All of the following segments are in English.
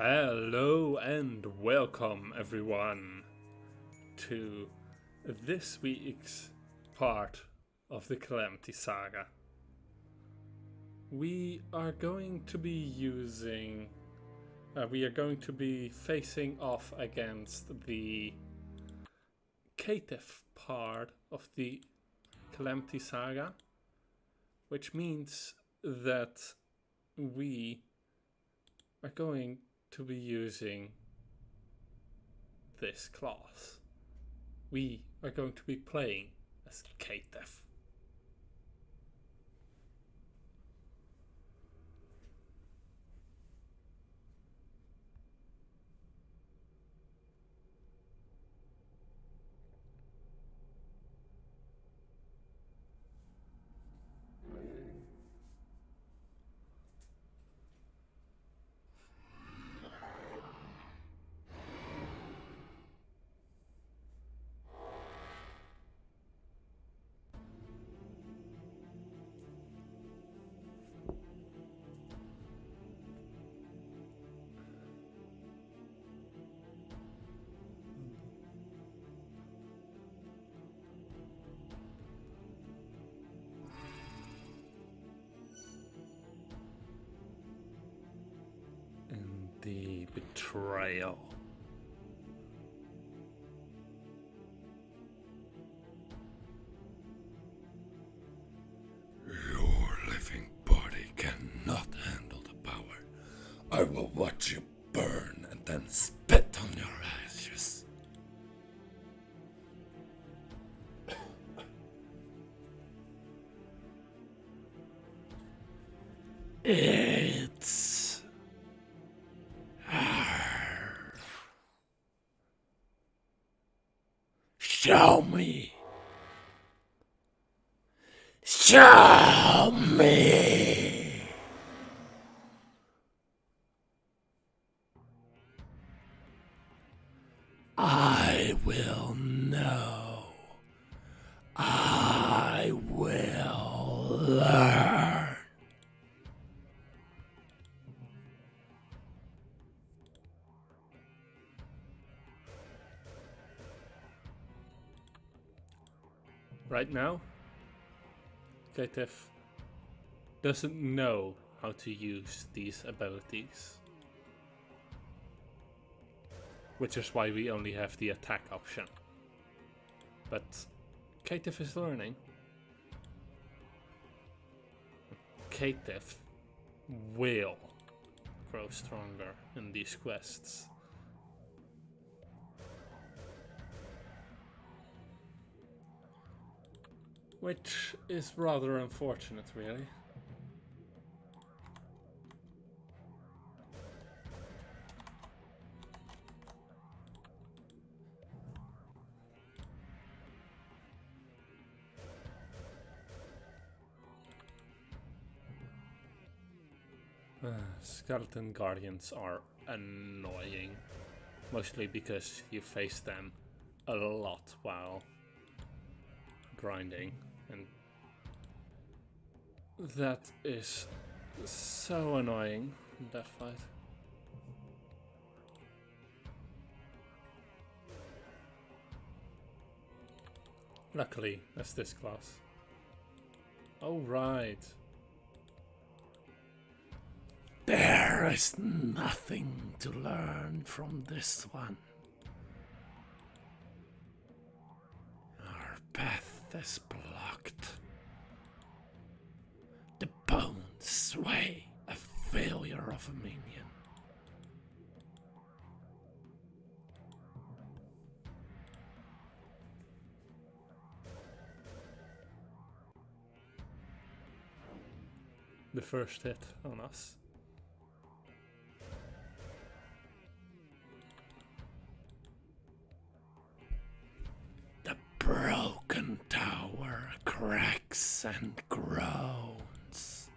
Hello and welcome everyone to this week's part of the Calamity Saga. We are going to be facing off against the caitiff part of the Calamity Saga, which means that we are going to be using this class. We are going to be playing as caitiff. The betrayal. Your living body cannot handle the power. I will watch you burn and then spit on your ashes. It's Show me. Show me. I will know. I will learn. Right now, caitiff doesn't know how to use these abilities, which is why we only have the attack option. But caitiff is learning. Caitiff will grow stronger in these quests. Which is rather unfortunate, really. Skeleton Guardians are annoying, mostly because you face them a lot while grinding, and that is so annoying in that fight. Luckily, that's this class. Oh, right. There is nothing to learn from this one. Our path is blocked. The bones sway, a failure of a minion. The first hit on us. The broken tower cracks and groans.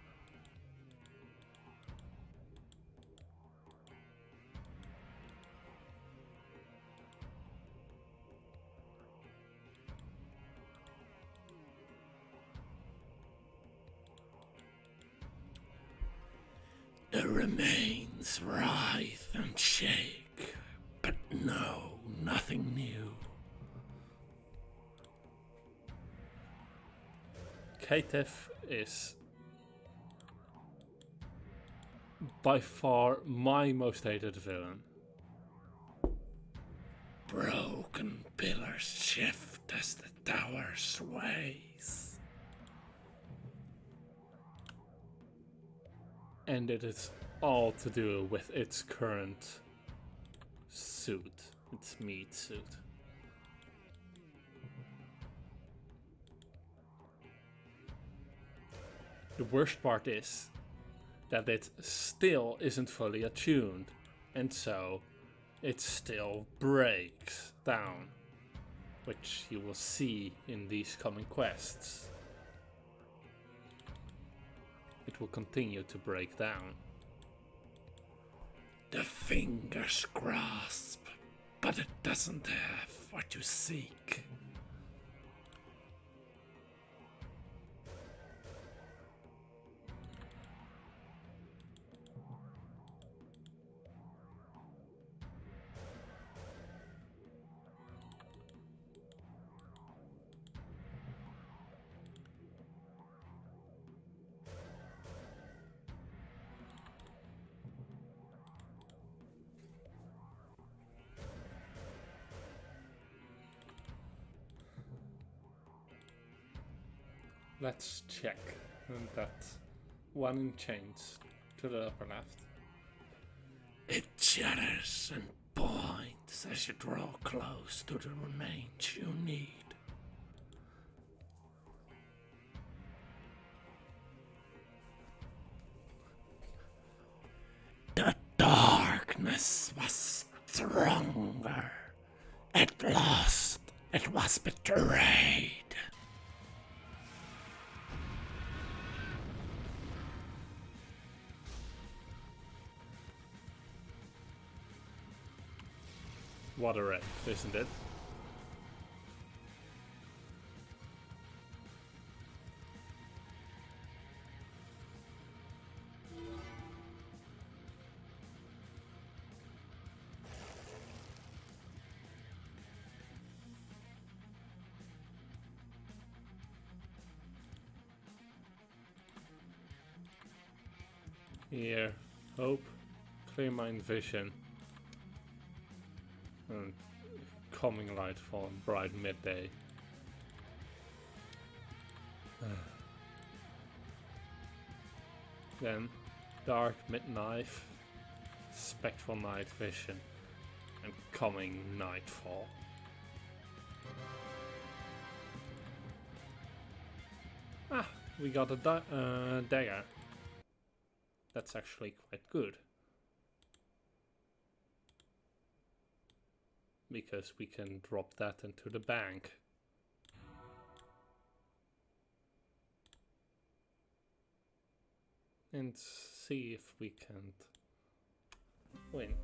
The remains writhe and Caitiff is by far my most hated villain. Broken pillars shift as the tower sways. And it is all to do with its current suit, its meat suit. The worst part is that it still isn't fully attuned, and so it still breaks down, which you will see in these coming quests. It will continue to break down. The fingers grasp, but it doesn't have what you seek. Let's check that one in chains to the upper left. It chatters and points as you draw close to the remains you need. The darkness was stronger. At last, it was betrayed. What a wreck, isn't it? Here, hope, clear mind vision. And coming light for bright midday. Then dark midnight, spectral night vision, and coming nightfall. Ah, we got a dagger. That's actually quite good. Because we can drop that into the bank. And see if we can't win.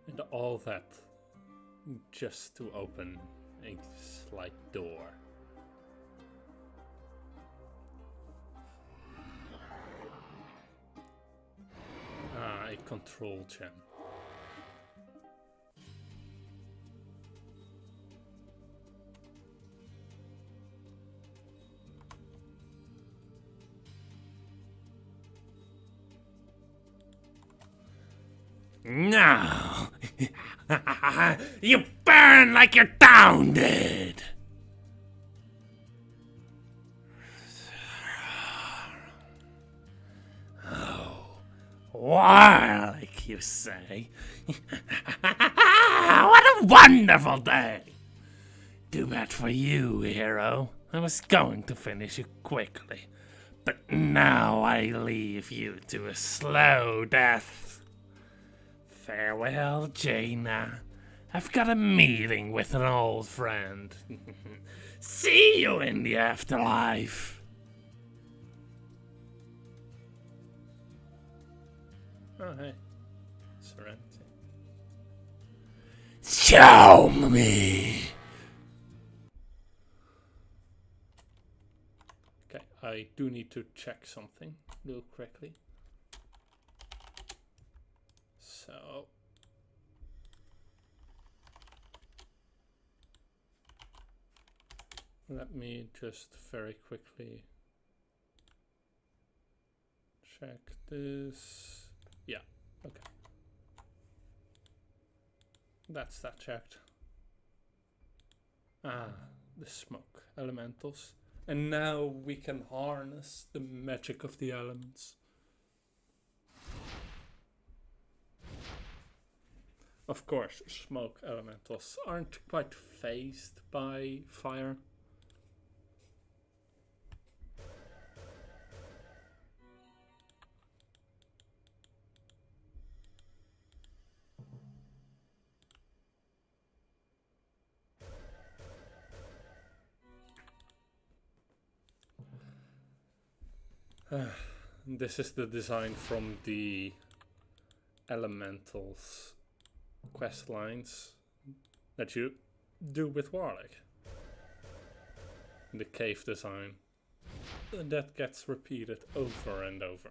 And all that just to open a slight door. Ah, a control gem. No! You burn like your town did! Oh, war, like you say. What a wonderful day! Too bad for you, hero. I was going to finish you quickly, but now I leave you to a slow death. Farewell, Jaina. I've got a meeting with an old friend. See you in the afterlife. Oh, hey. Serenity. Show me! Okay, I do need to check something real quickly. So... let me just very quickly check this. Yeah, okay. That's that checked. Ah, the smoke elementals. And now we can harness the magic of the elements. Of course, smoke elementals aren't quite phased by fire. This is the design from the elementals quest lines that you do with Warlick. The cave design. And that gets repeated over and over.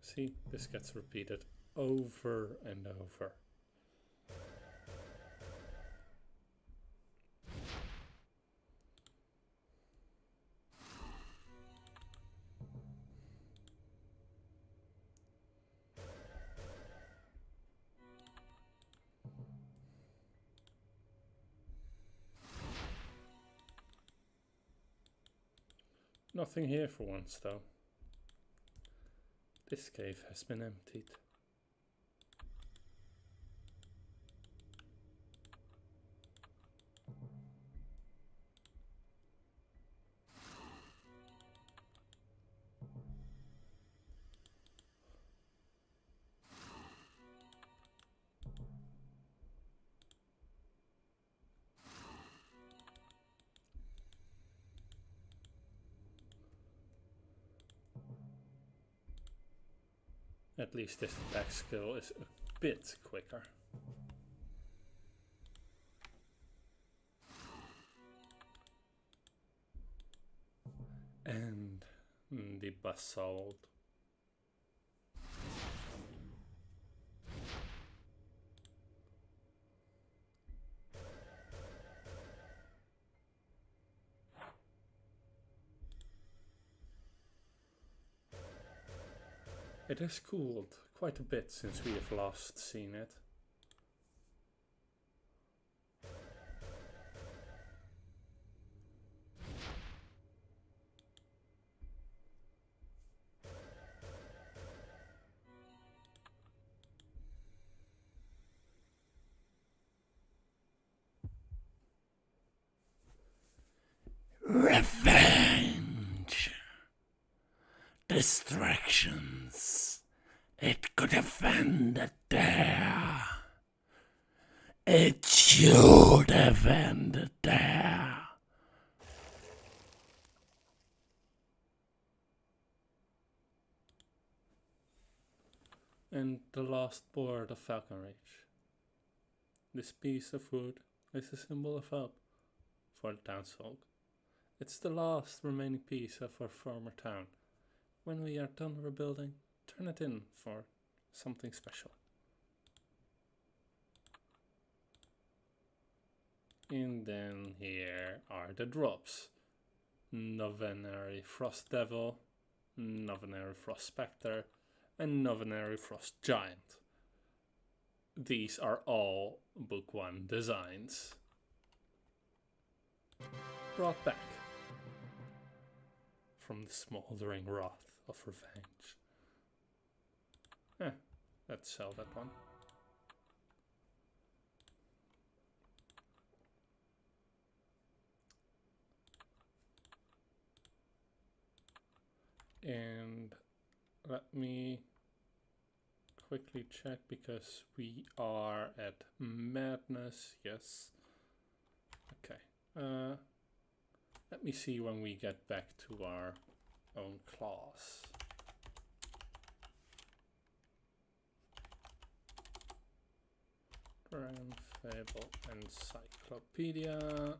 See, this gets repeated over and over. Nothing here for once, though. This cave has been emptied. At least this attack skill is a bit quicker. And the basalt. It has cooled quite a bit since we have last seen it. Revenge. Distractions. It could have ended there. It should have ended there. And the last board of Falcon Reach. This piece of wood is a symbol of hope for the townsfolk. It's the last remaining piece of our former town. When we are done rebuilding, turn it in for something special. And then here are the drops. Novenary Frost Devil, Novenary Frost Spectre, and Novenary Frost Giant. These are all Book 1 designs. Brought back from the smoldering wrath of revenge. Let's sell that one. And let me quickly check because we are at madness. Yes. Okay. Let me see when we get back to our own class. Dragonfable Encyclopedia.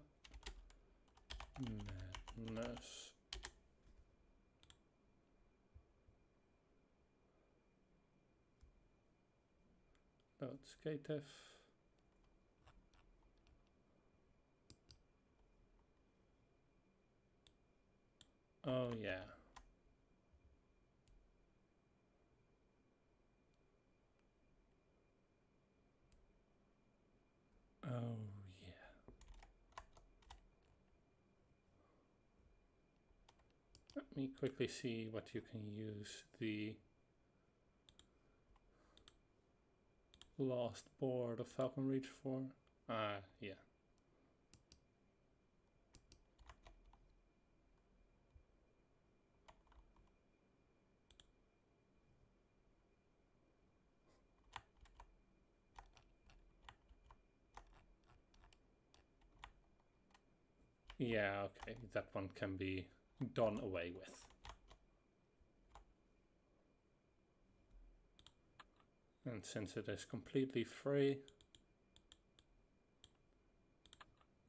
Madness. Loads KTF. Oh yeah. Oh yeah. Let me quickly see what you can use the last board of Falcon Reach for. Yeah. Yeah, okay, that one can be done away with. And since it is completely free,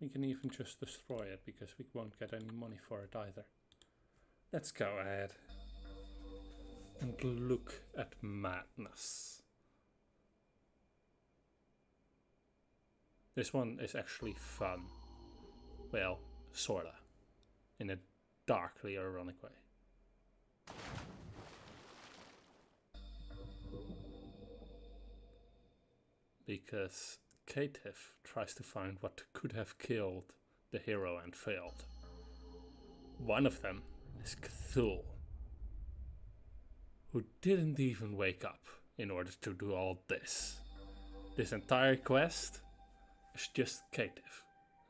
we can even just destroy it because we won't get any money for it either. Let's go ahead and look at madness. This one is actually fun. Well, sorta. In a darkly ironic way. Because Caitiff tries to find what could have killed the hero and failed. One of them is Cthulhu, who didn't even wake up in order to do all this. This entire quest is just Caitiff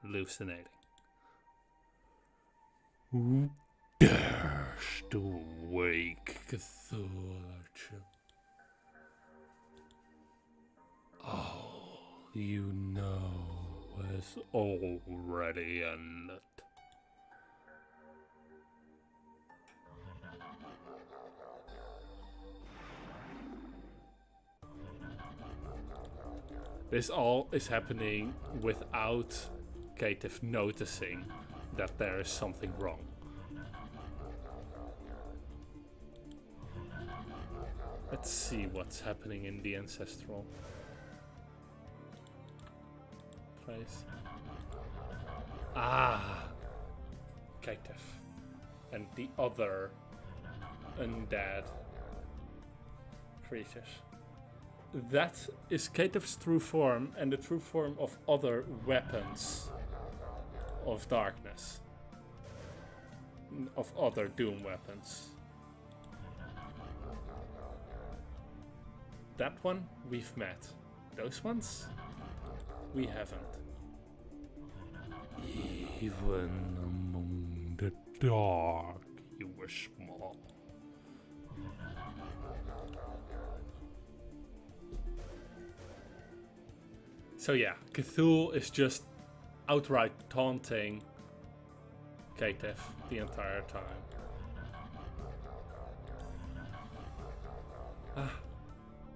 hallucinating. Who dares to wake Cthulhu? All you know is already ended. This all is happening without Caitiff noticing that there is something wrong. Let's see what's happening in the ancestral place. Caitiff and the other undead creatures. That is Caitiff's true form and the true form of other weapons of darkness. Of other Doom weapons. That one we've met. Those ones we haven't. Even among the dark, you were small. So yeah, Cthulhu is just outright taunting Caitiff the entire time.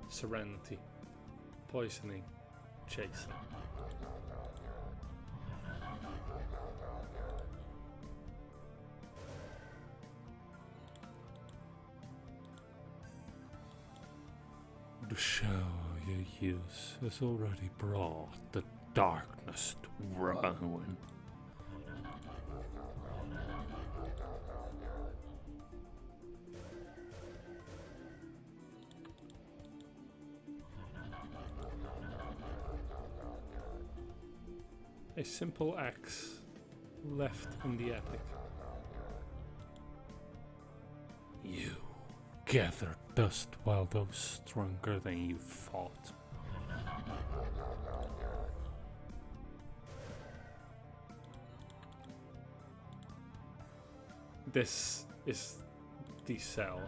Serenity, poisoning, chasing. The show you use has already brought the darkness to ruin. A simple axe left in the attic. You gathered dust while those stronger than you fought. This is the cell.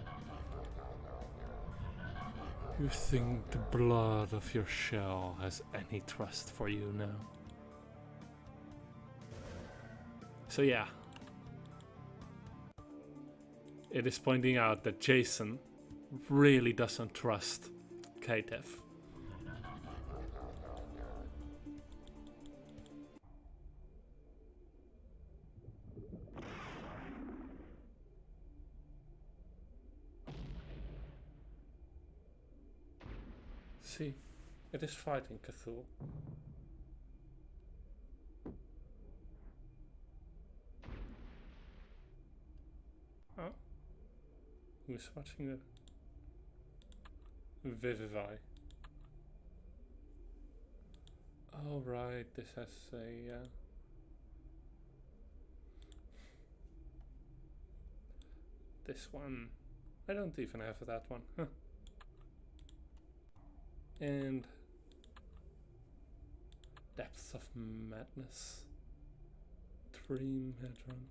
You think the blood of your shell has any trust for you now? So yeah. It is pointing out that Jason really doesn't trust Katev. See, it is fighting Cthulhu. Oh, who's watching the Vivify? Oh right, this has a this one. I don't even have that one. Huh. And Depths of Madness, Dream Hedron,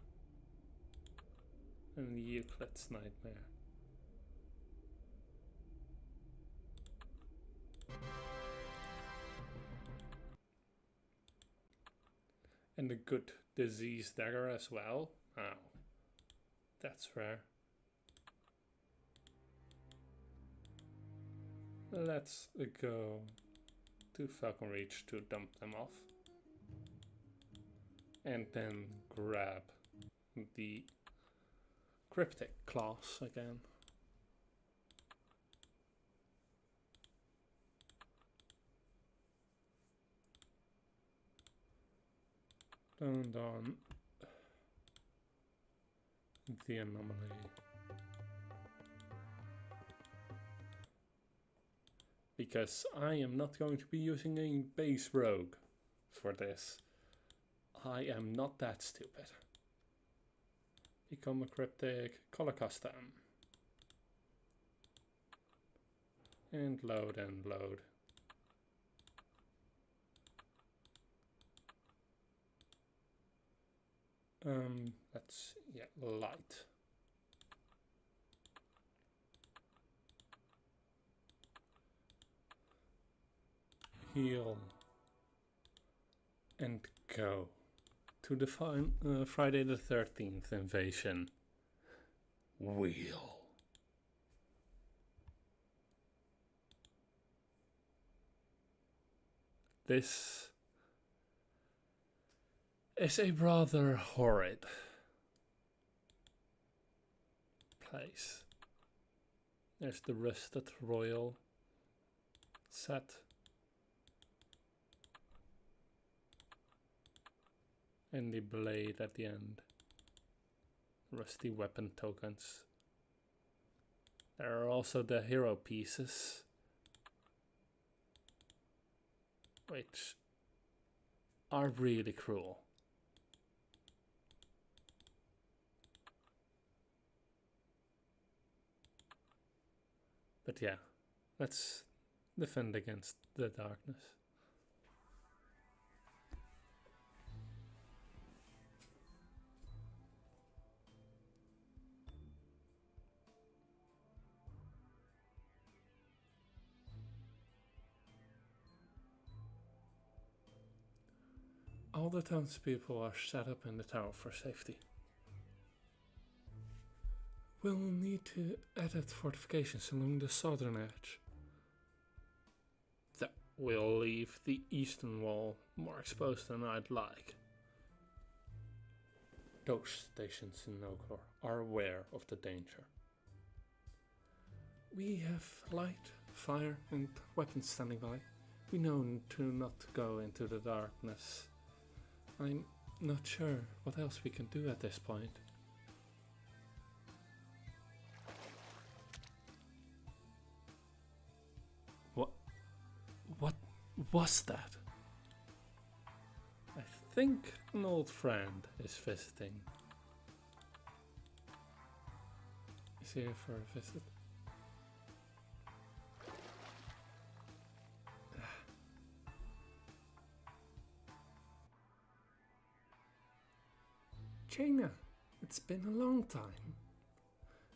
and Euclid's Nightmare. And a good disease dagger as well. Oh, that's rare. Let's go to Falcon Reach to dump them off. And then grab the Cryptic Claws again. And on the Anomaly. Because I am not going to be using a base rogue for this. I am not that stupid. Become a Cryptic, color custom. And load and load. Let's, yeah, light. Heal. And go to the Friday the 13th invasion. Wheel. This is a rather horrid place. There's the Rusted Royal set. And the blade at the end. Rusty weapon tokens. There are also the hero pieces, which are really cruel. But yeah, let's defend against the darkness. All the townspeople are set up in the tower for safety. We'll need to edit fortifications along the southern edge. That will leave the eastern wall more exposed than I'd like. Those stations in Oaklor are aware of the danger. We have light, fire, and weapons standing by. We know to not go into the darkness. I'm not sure what else we can do at this point. What was that? I think an old friend is visiting. Is he here for a visit? Jaina, it's been a long time.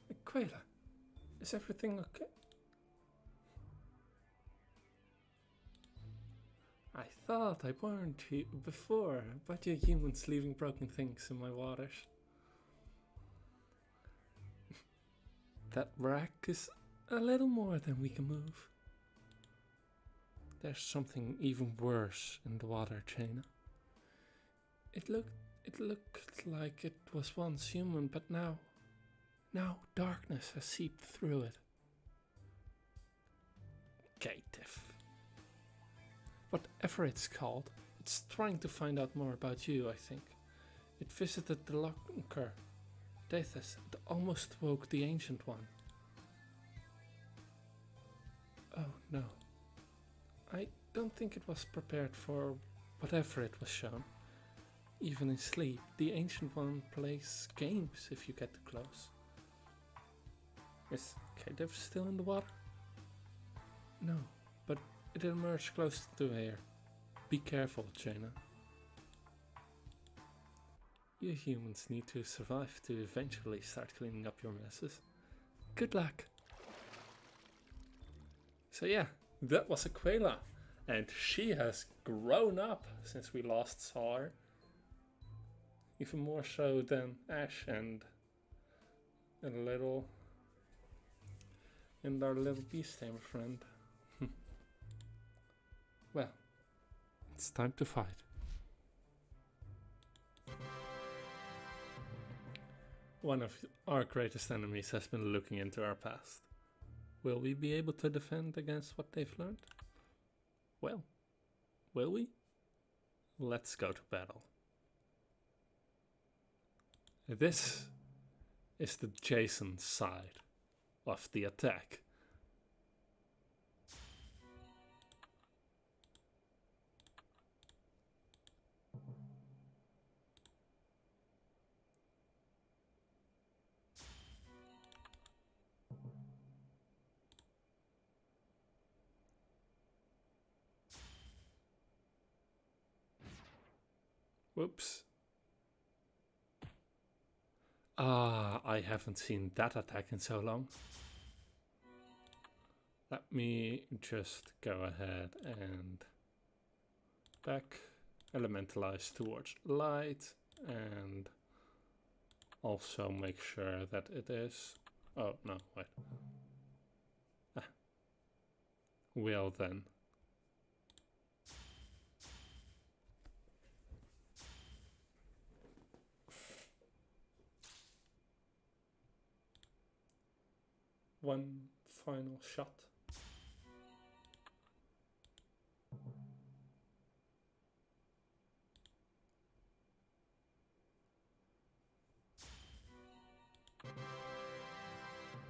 Aquila, is everything okay? I thought I warned you before about you humans leaving broken things in my waters. That wreck is a little more than we can move. There's something even worse in the water, Jaina. It looked like it was once human, but now darkness has seeped through it. Caitiff. Whatever it's called, it's trying to find out more about you, I think. It visited the locker. Deaths, it almost woke the Ancient One. Oh no. I don't think it was prepared for whatever it was shown. Even in sleep, the Ancient One plays games if you get too close. Is Caitiff still in the water? No, but it emerged close to here. Be careful, Jaina. You humans need to survive to eventually start cleaning up your messes. Good luck! So yeah, that was Aquila. And she has grown up since we last saw her. Even more so than Ash and our little beast tamer friend. Well, it's time to fight. One of our greatest enemies has been looking into our past. Will we be able to defend against what they've learned? Well, will we? Let's go to battle. This is the Jason side of the attack. Whoops. I haven't seen that attack in so long. Let me just go ahead and back elementalize towards light and also make sure that it is... Oh, no, wait. Well then. One final shot.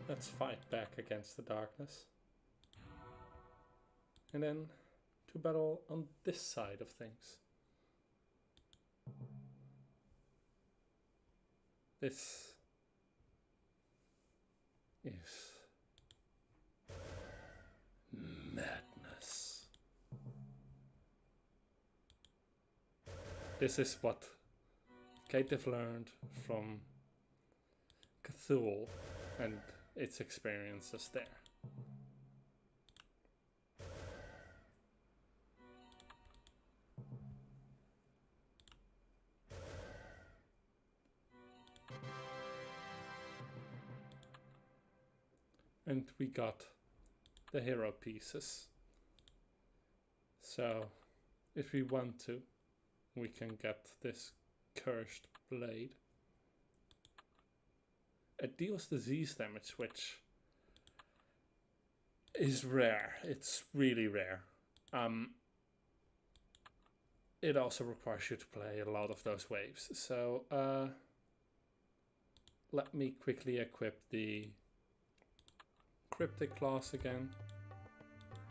Let's fight back against the darkness. And then to battle on this side of things. This is madness. This is what Caitiff learned from Cthulhu and its experiences there. And we got the hero pieces. So if we want to, we can get this cursed blade. It deals disease damage, which is rare. It's really rare. It also requires you to play a lot of those waves. So let me quickly equip the Cryptic class again.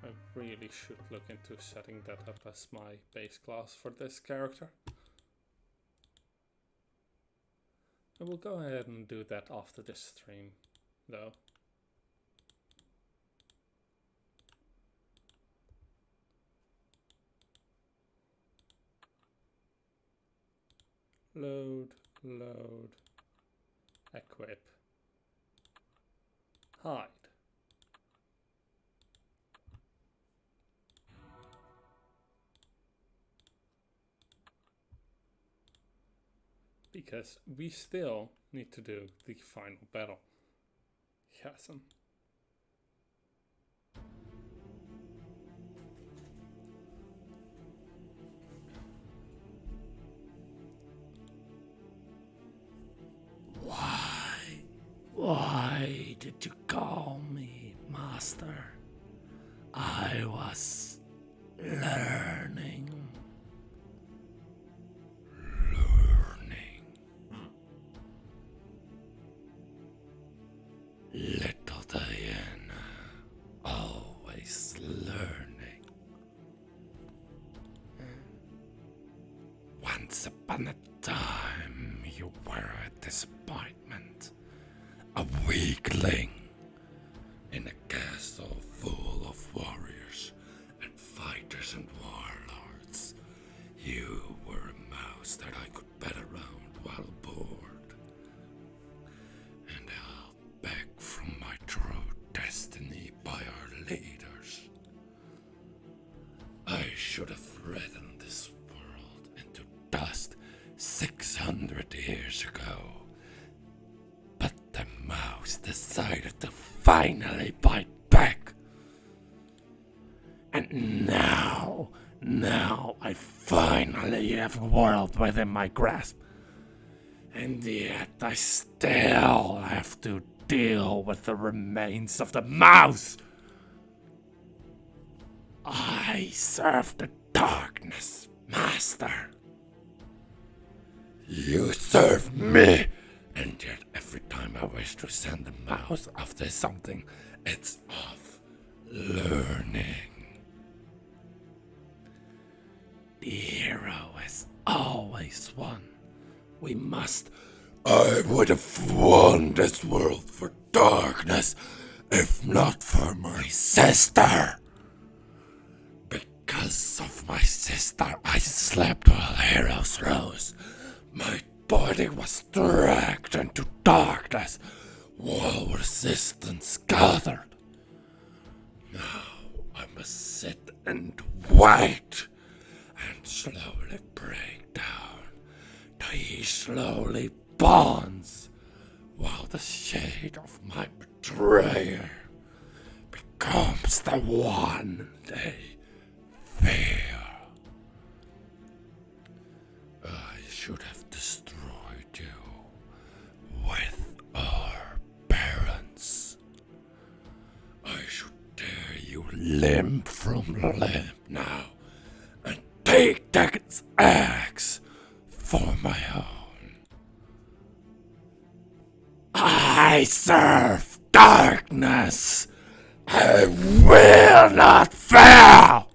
I really should look into setting that up as my base class for this character. I will go ahead and do that after this stream, though. Load, equip, hide. because we still need to do the final battle. Yassen. Why did you call me master? I was learning. Little Diana, always learning. Once upon a time, you were a disappointment, a weakling in a castle full of warriors and fighters and warlords. You were a mouse that I could bet around while bored, and held back from my true destiny by our leaders. I should have threatened this world into dust 600 years ago. But the mouse decided to finally bite back. And now I finally have a world within my grasp. And yet I still have to deal with the remains of the mouse. I serve the darkness, master. You serve me. And yet every time I wish to send the mouse after something, it's off learning. The hero has always won. We must. I would have won this world for darkness if not for my sister. Because of my sister, I slept while heroes rose. My body was dragged into darkness while resistance gathered. Now I must sit and wait and slowly break down. He slowly bonds while the shade of my betrayer becomes the one they fear. I should have destroyed you with our parents. I should tear you limb from limb now and take Dagon's axe for my own. I serve darkness. I will not fail.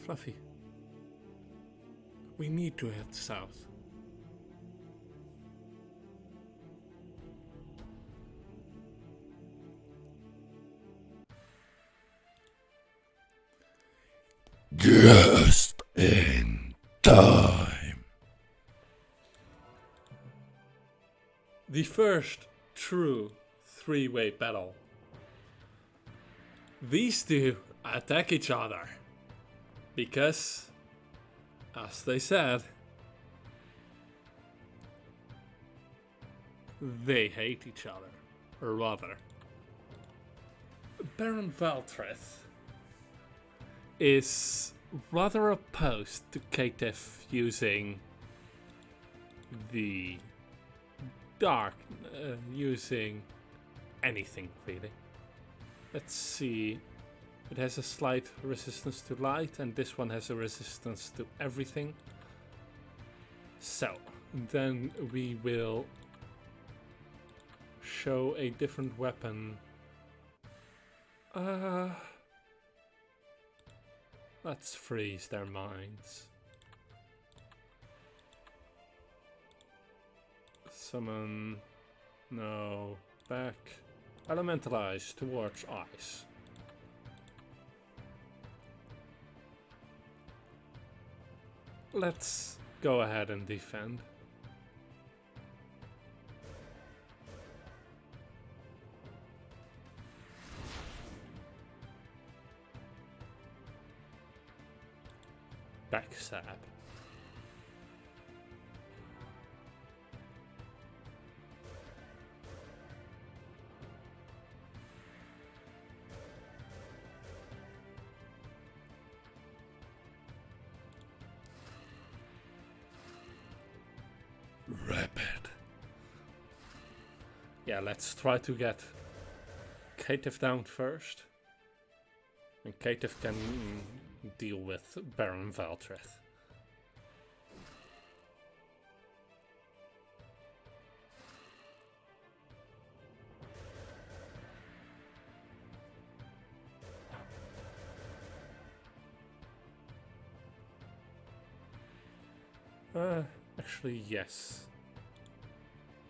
Fluffy, we need to head south. Just in time. The first true three-way battle. These two attack each other because, as they said, they hate each other, or rather, Baron Valtreth is rather opposed to Caitiff using the dark, using anything really. Let's see. It has a slight resistance to light, and this one has a resistance to everything. So, then we will show a different weapon. Let's freeze their minds. Summon. No. Back. Elementalize towards ice. Let's go ahead and defend. backstab. Rapid. Yeah, let's try to get Caitiff down first. And Caitiff can deal with Baron Valtreth. Actually, yes.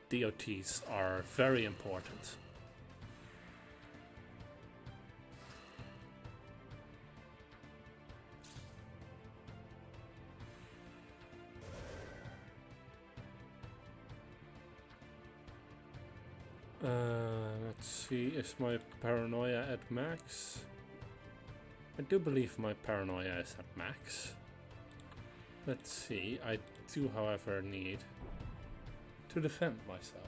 DOTs are very important. Let's see, is my paranoia at max? I do believe my paranoia is at max. Let's see, I do however need to defend myself.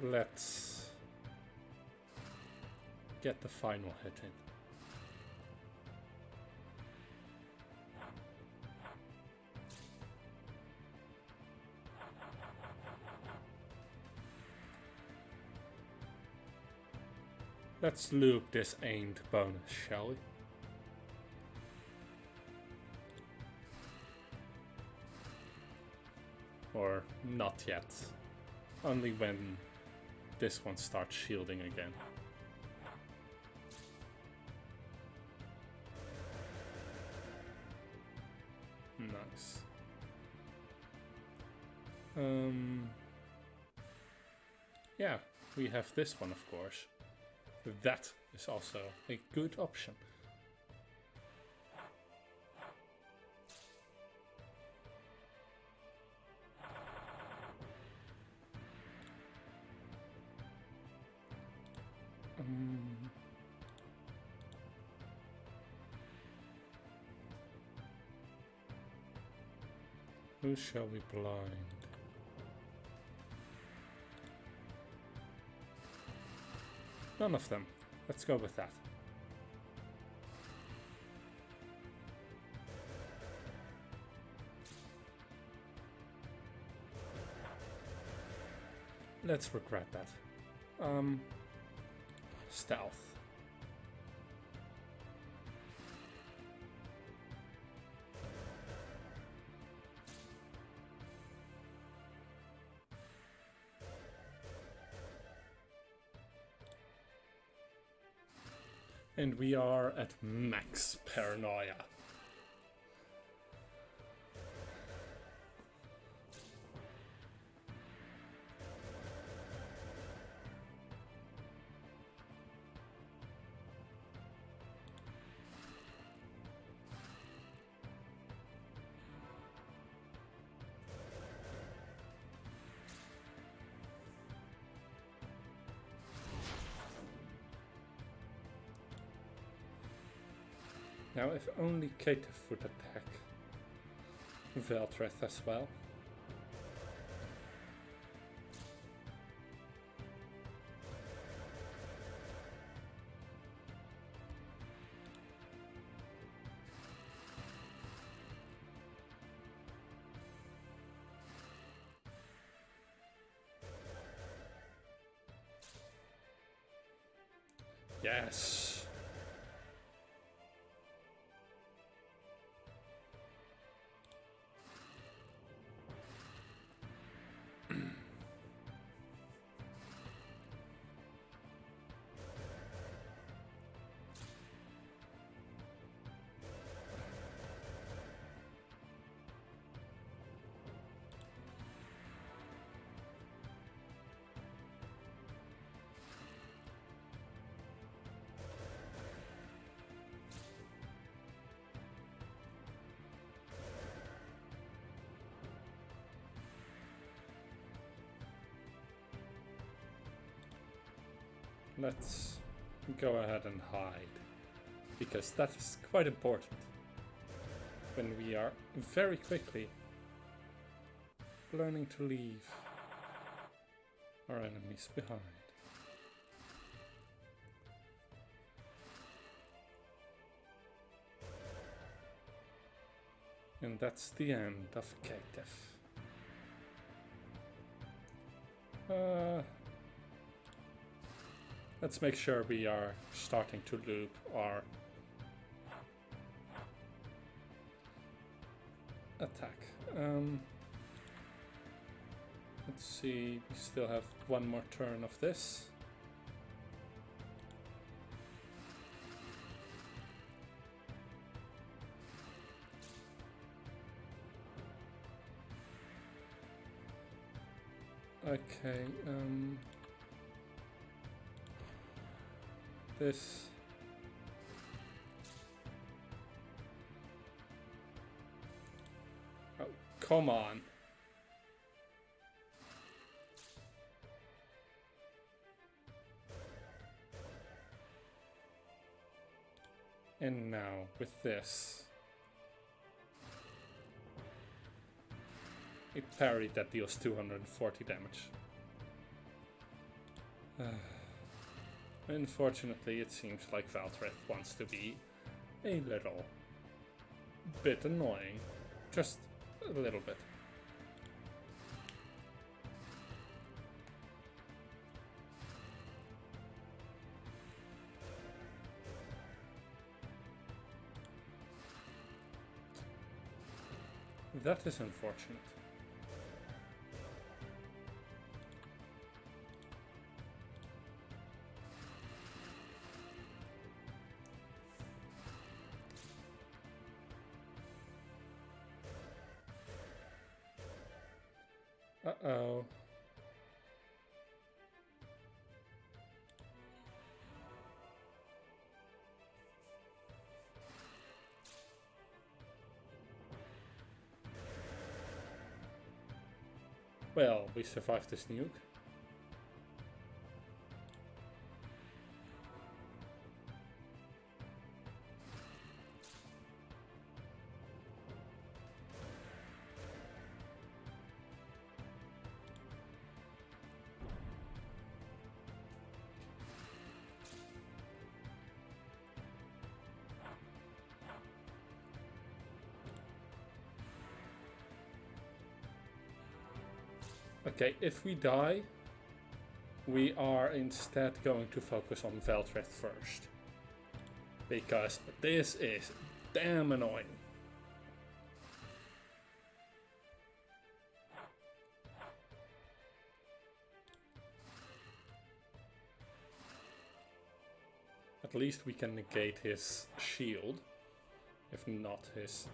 Let's get the final hit in. Let's loop this aimed bonus, shall we? Or not yet. Only when this one starts shielding again. Nice. Yeah, we have this one, of course. That is also a good option. Who shall we blind? None of them. Let's go with that. Let's regret that. Stealth. And we are at max paranoia. Now, if only Caitiff would attack Valtreth as well. Yes. Let's go ahead and hide, because that is quite important when we are very quickly learning to leave our enemies behind. And that's the end of Caitiff. Let's make sure we are starting to loop our attack. Let's see, we still have one more turn of this. Okay, this. Oh, come on. And now with this. It parried that deals 240 damage. Unfortunately, it seems like Valtryth wants to be a little bit annoying. Just a little bit. That is unfortunate. Uh-oh. Well, we survived this nuke. Okay, if we die, we are instead going to focus on Valtryth first. Because this is damn annoying. At least we can negate his shield, if not his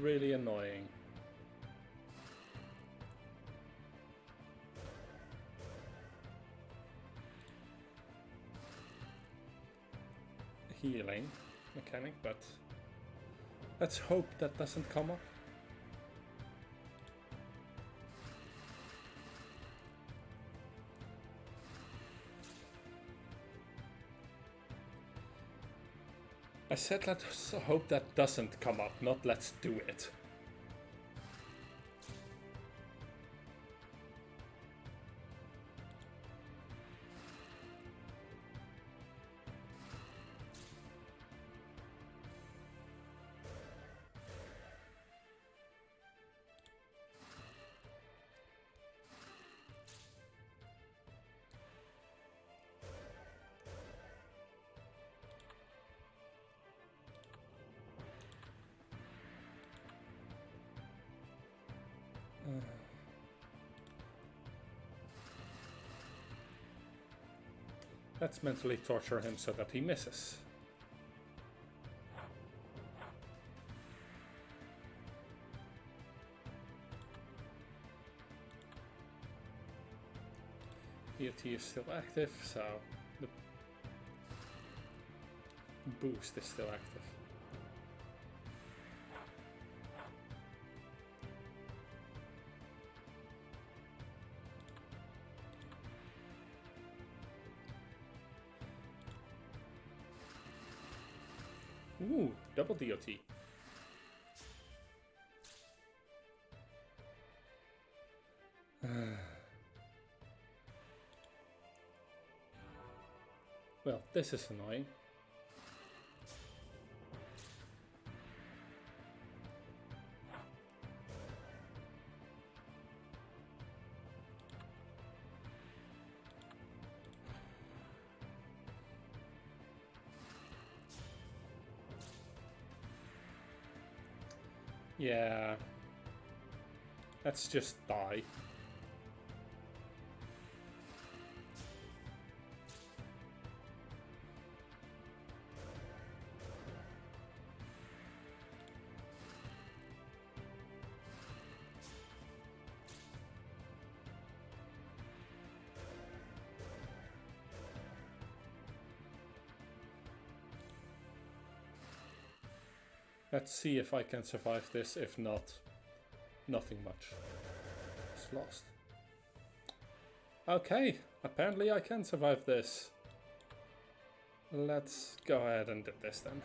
really annoying healing mechanic, but let's hope that doesn't come up. I said let's hope that doesn't come up, not let's do it. Let's mentally torture him so that he misses. EOT is still active, so the boost is still active. Ooh, double DOT. Well, this is annoying. Yeah. Let's just die. Let's see if I can survive this. If not, nothing much is lost. Okay, apparently I can survive this. Let's go ahead and do this then.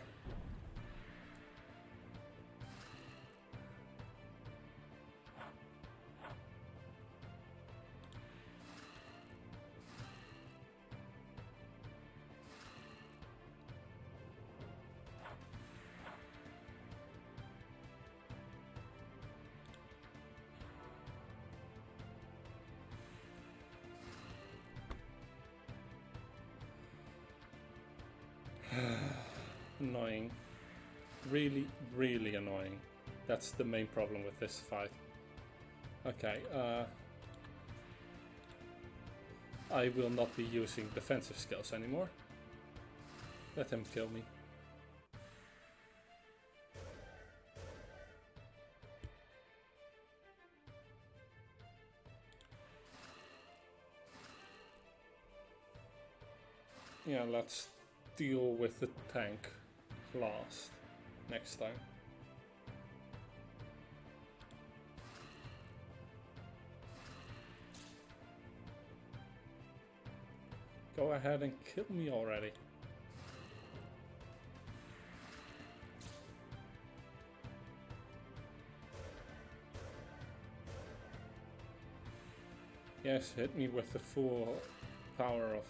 Annoying. Really, really annoying. That's the main problem with this fight. Okay, I will not be using defensive skills anymore. Let him kill me. Yeah, let's deal with the tank last next time. Go ahead and kill me already. Yes, hit me with the full power of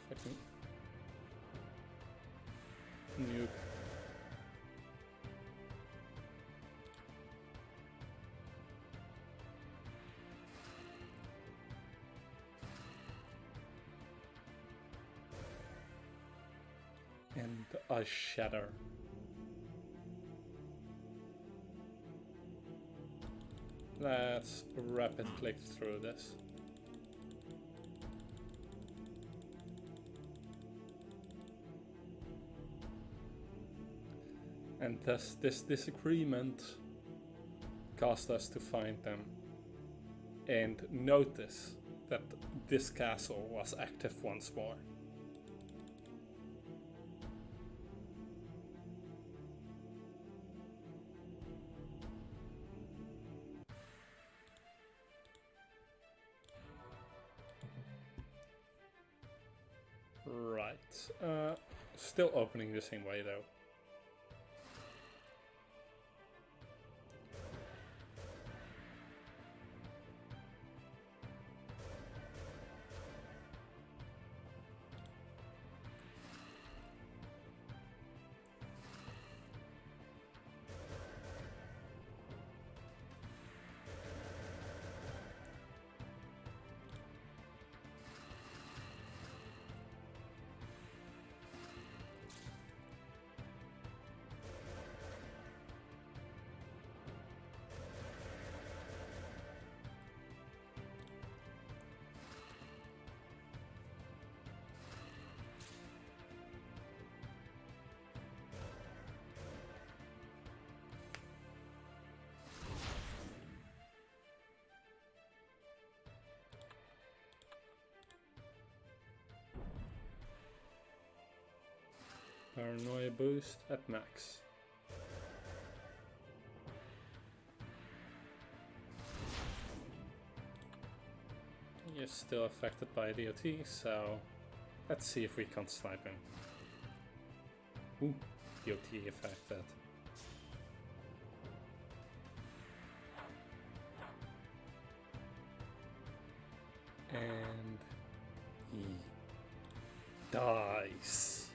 fucking nuke. And I shatter. Let's rapid click through this. And thus this disagreement caused us to find them and notice that this castle was active once more. Right, still opening the same way though. Paranoia boost at max. You're still affected by DOT, so let's see if we can snipe him. Ooh, beauty affected. And he dies.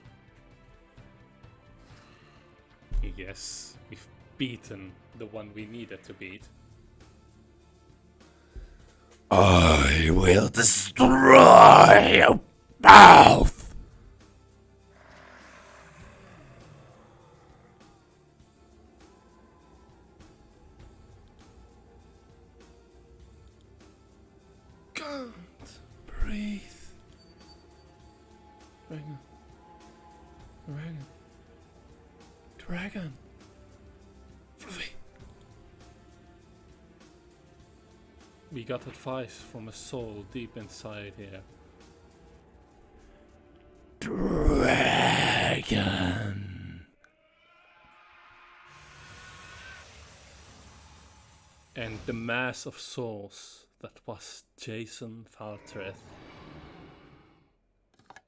Yes, we've beaten the one we needed to beat. I will destroy you both! Can't breathe. Dragon. Dragon. Dragon. Fluffy. We got advice from a soul deep inside here. Dragon. And the mass of souls that was Jason Valtreth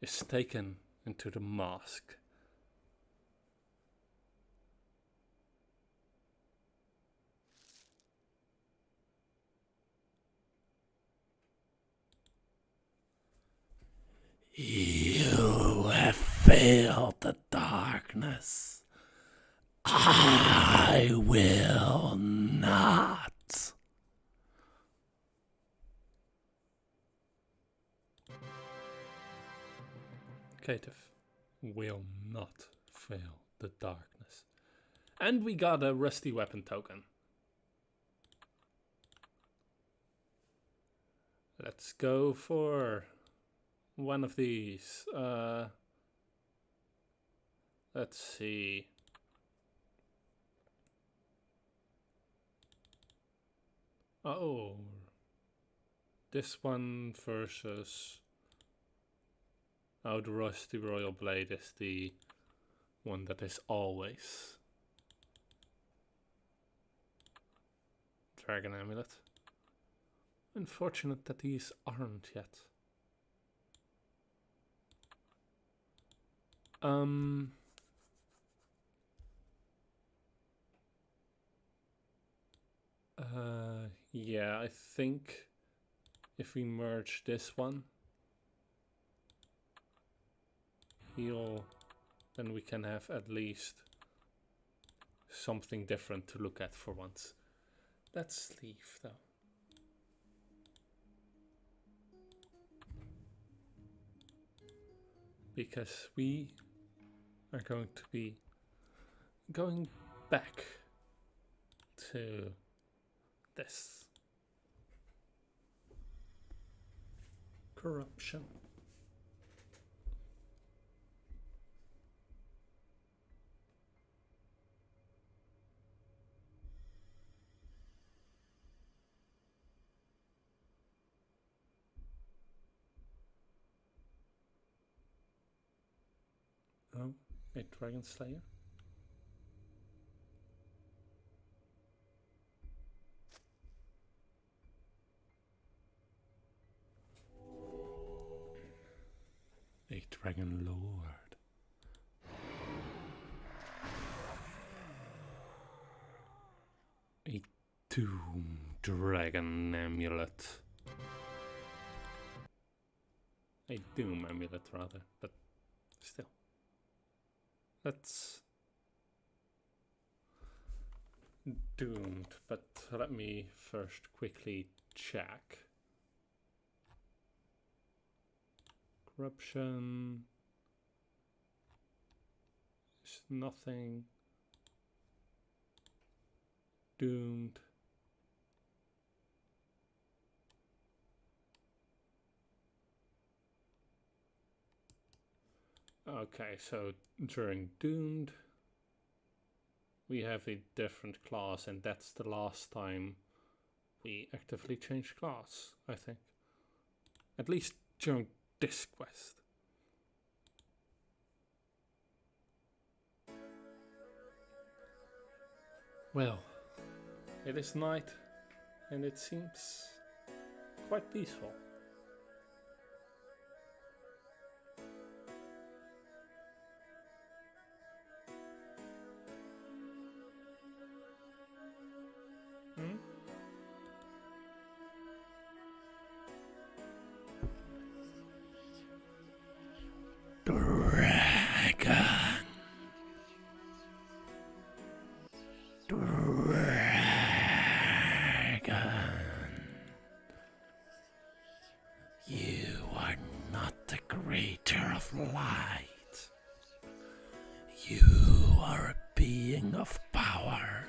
is taken into the mask. You have failed the darkness. I will not. Caitiff will not fail the darkness. And we got a rusty weapon token. Let's go for one of these. Let's see. Oh, this one versus. Oh, the Rusty Royal Blade is the one that is always. Dragon Amulet. Unfortunate that these aren't yet. Yeah, I think if we merge this one, then we can have at least something different to look at for once. Let's leave though. Because we are going to be going back to this. Corruption. Oh, a Dragon Slayer. A Dragon Lord. A Doom Dragon Amulet. A Doom Amulet rather, but still. That's doomed, but let me first quickly check. Corruption is nothing. Doomed. Okay, so during Doomed we have a different class, and that's the last time we actively change class, I think. At least during this quest. Well, it is night and it seems quite peaceful. light. You are a being of power,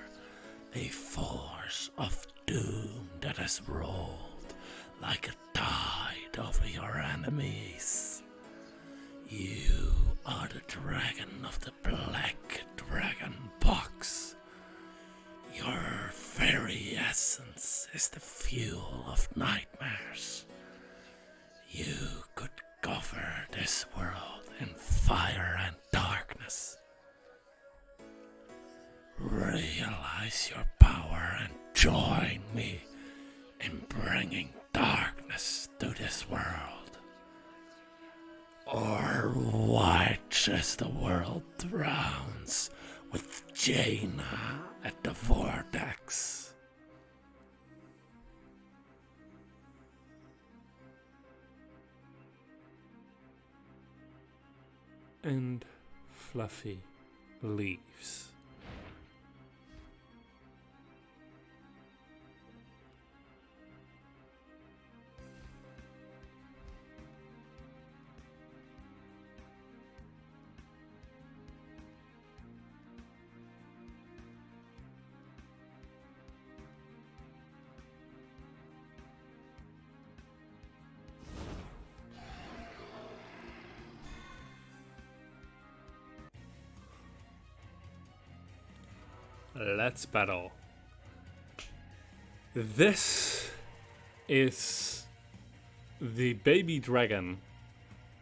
a force of doom that has rolled like a tide over your enemies. You are the dragon of the Black Dragon Box. Your very essence is the fuel of nightmares. You could cover this world in fire and darkness. Realize your power and join me in bringing darkness to this world. Or watch as the world drowns with Jaina at the vortex. And Fluffy leaves. Let's battle. This is the baby dragon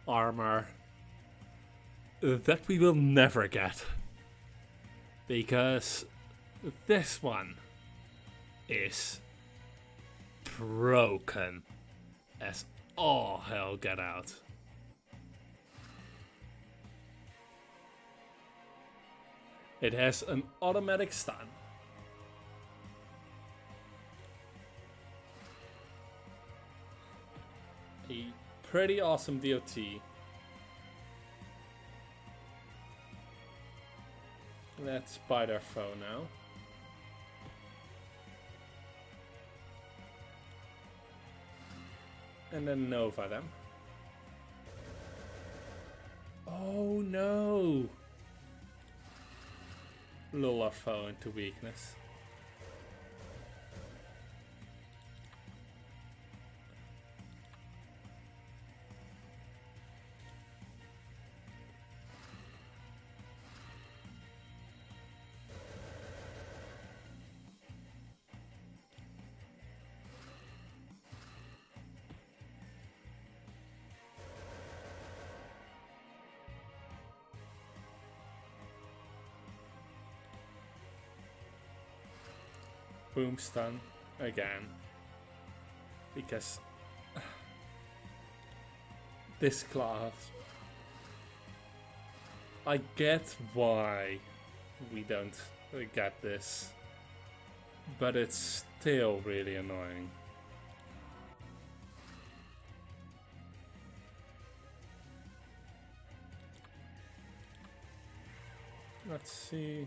armor that we will never get, because this one is broken as all hell get out. It has an automatic stun. A pretty awesome DOT. Let's bite our foe now. And then Nova them. Oh no! Lull our foe into weakness. Boom stun again, because this class, I get why we don't get this, but it's still really annoying. Let's see.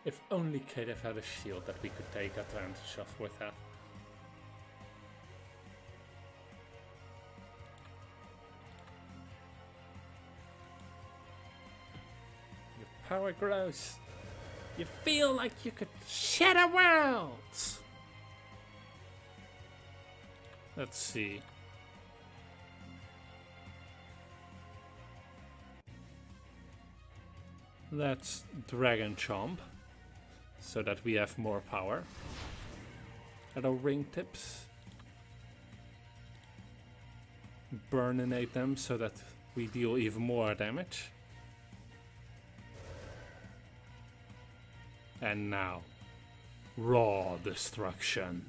If only Kadev had a shield that we could take advantage of with that. Your power grows. You feel like you could shatter worlds. Let's see. Let's Dragon Chomp, so that we have more power at our ring tips. Burninate them so that we deal even more damage. And now, raw destruction.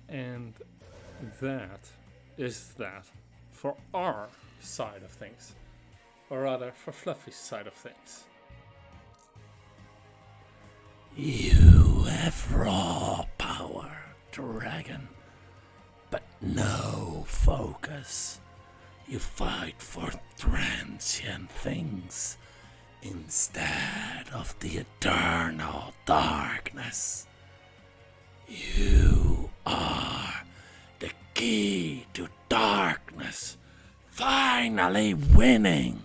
And that is that for our side of things. Or rather, for Fluffy's side of things. You have raw power, dragon, but no focus. You fight for transient things instead of the eternal darkness. You are the key to darkness, finally winning.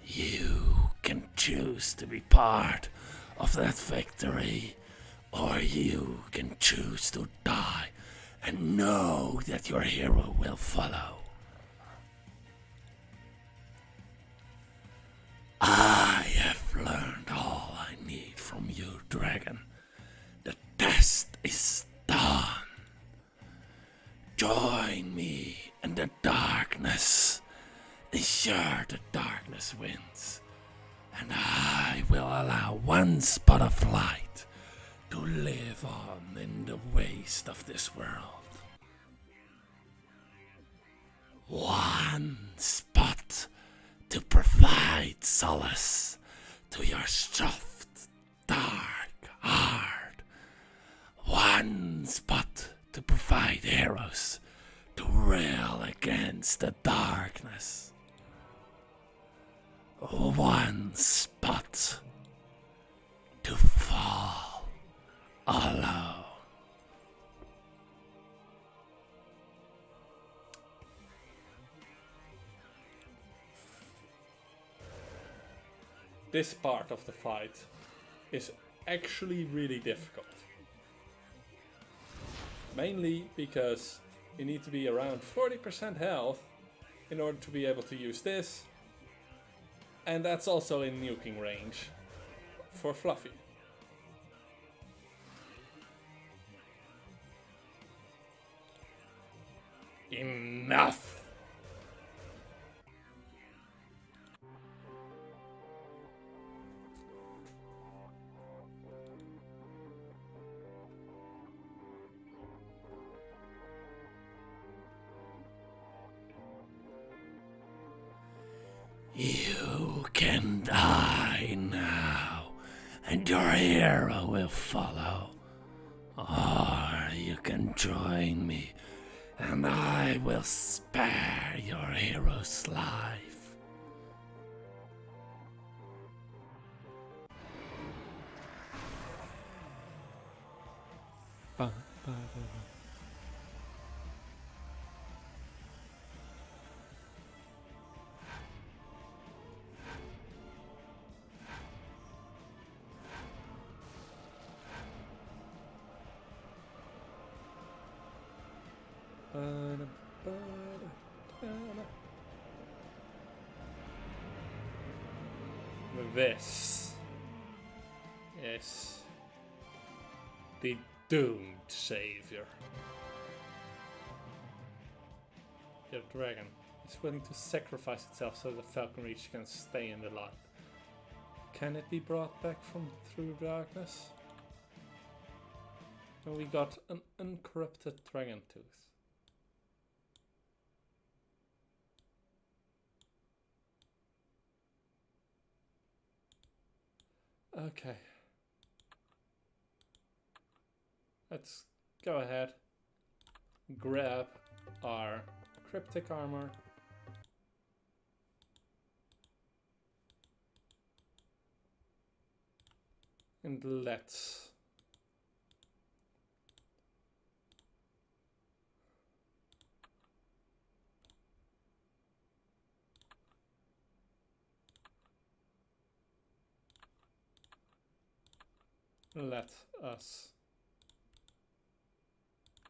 You can choose to be part of that victory, or you can choose to die and know that your hero will follow. I have learned all I need from you, dragon. The test is done. Join me in the darkness. Ensure the darkness wins, and I will allow one spot of light to live on in the waste of this world. One spot to provide solace to your soft, dark heart. One spot to provide arrows to rail against the darkness. One spot to fall alone. This part of the fight is actually really difficult. Mainly because you need to be around 40% health in order to be able to use this. And that's also in nuking range for Fluffy. Enough! You can die now, and your hero will follow. Or you can join me, and I will spare your hero's life. This is the doomed savior. Your dragon is willing to sacrifice itself so the Falcon Reach can stay in the light. Can it be brought back from through darkness? And we got an uncorrupted dragon tooth. Okay. Let's go ahead, grab our cryptic armor. And let's let us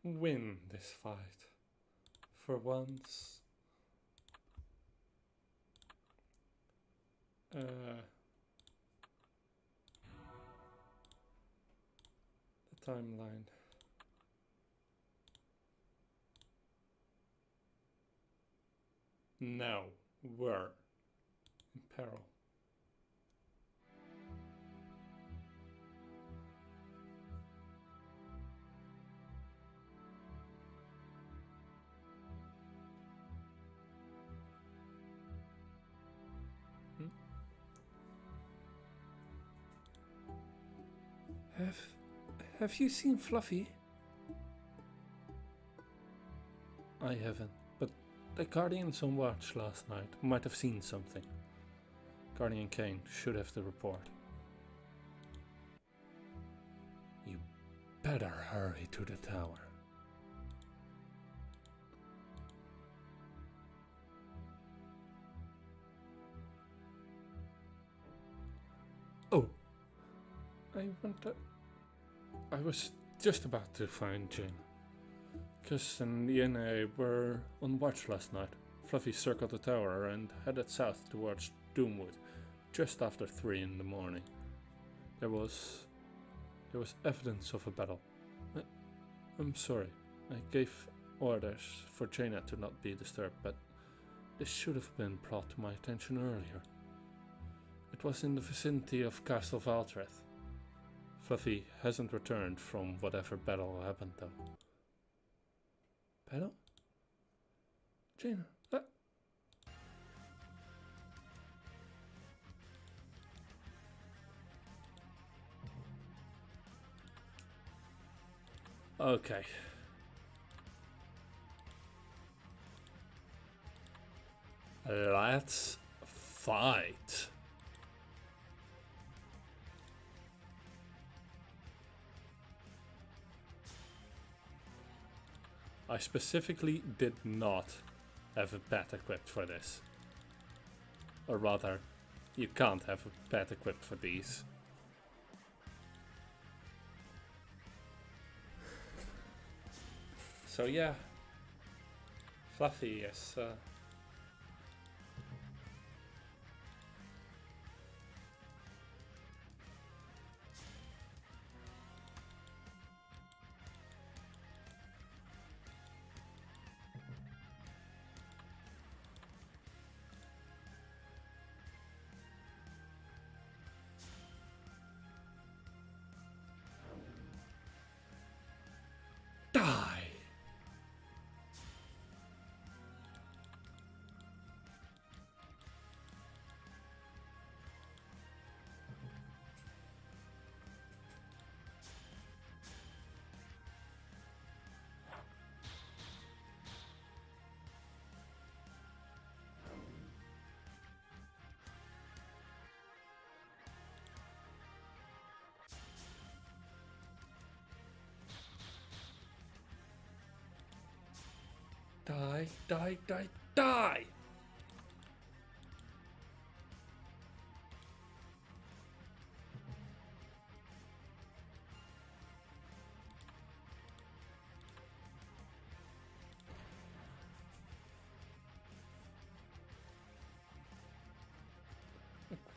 win this fight for once. The timeline. Now we're in peril. Have you seen Fluffy? I haven't, but the Guardians on watch last night might have seen something. Guardian Kane should have the report. You better hurry to the tower. Oh, I was just about to find Jane. Cuz and Iene were on watch last night. Fluffy circled the tower and headed south towards Doomwood just after 3 in the morning. There was evidence of a battle. I'm sorry. I gave orders for Jaina to not be disturbed, but this should have been brought to my attention earlier. It was in the vicinity of Castle Valtreth. Fluffy hasn't returned from whatever battle happened though. Battle? Jaina, Okay. Let's fight. I specifically did not have a pet equipped for this. Or rather, you can't have a pet equipped for these. So yeah, Fluffy is die. Die, die, die, die!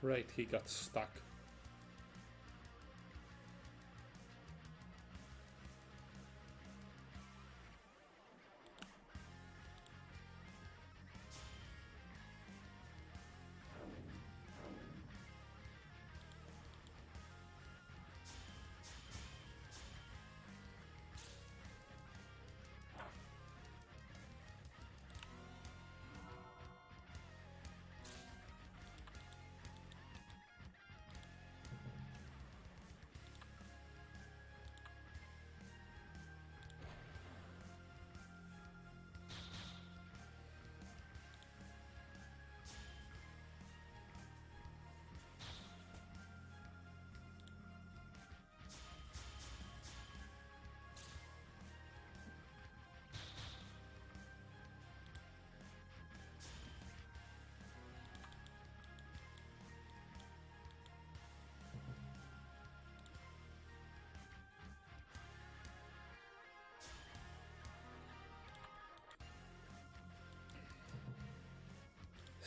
Great, he got stuck.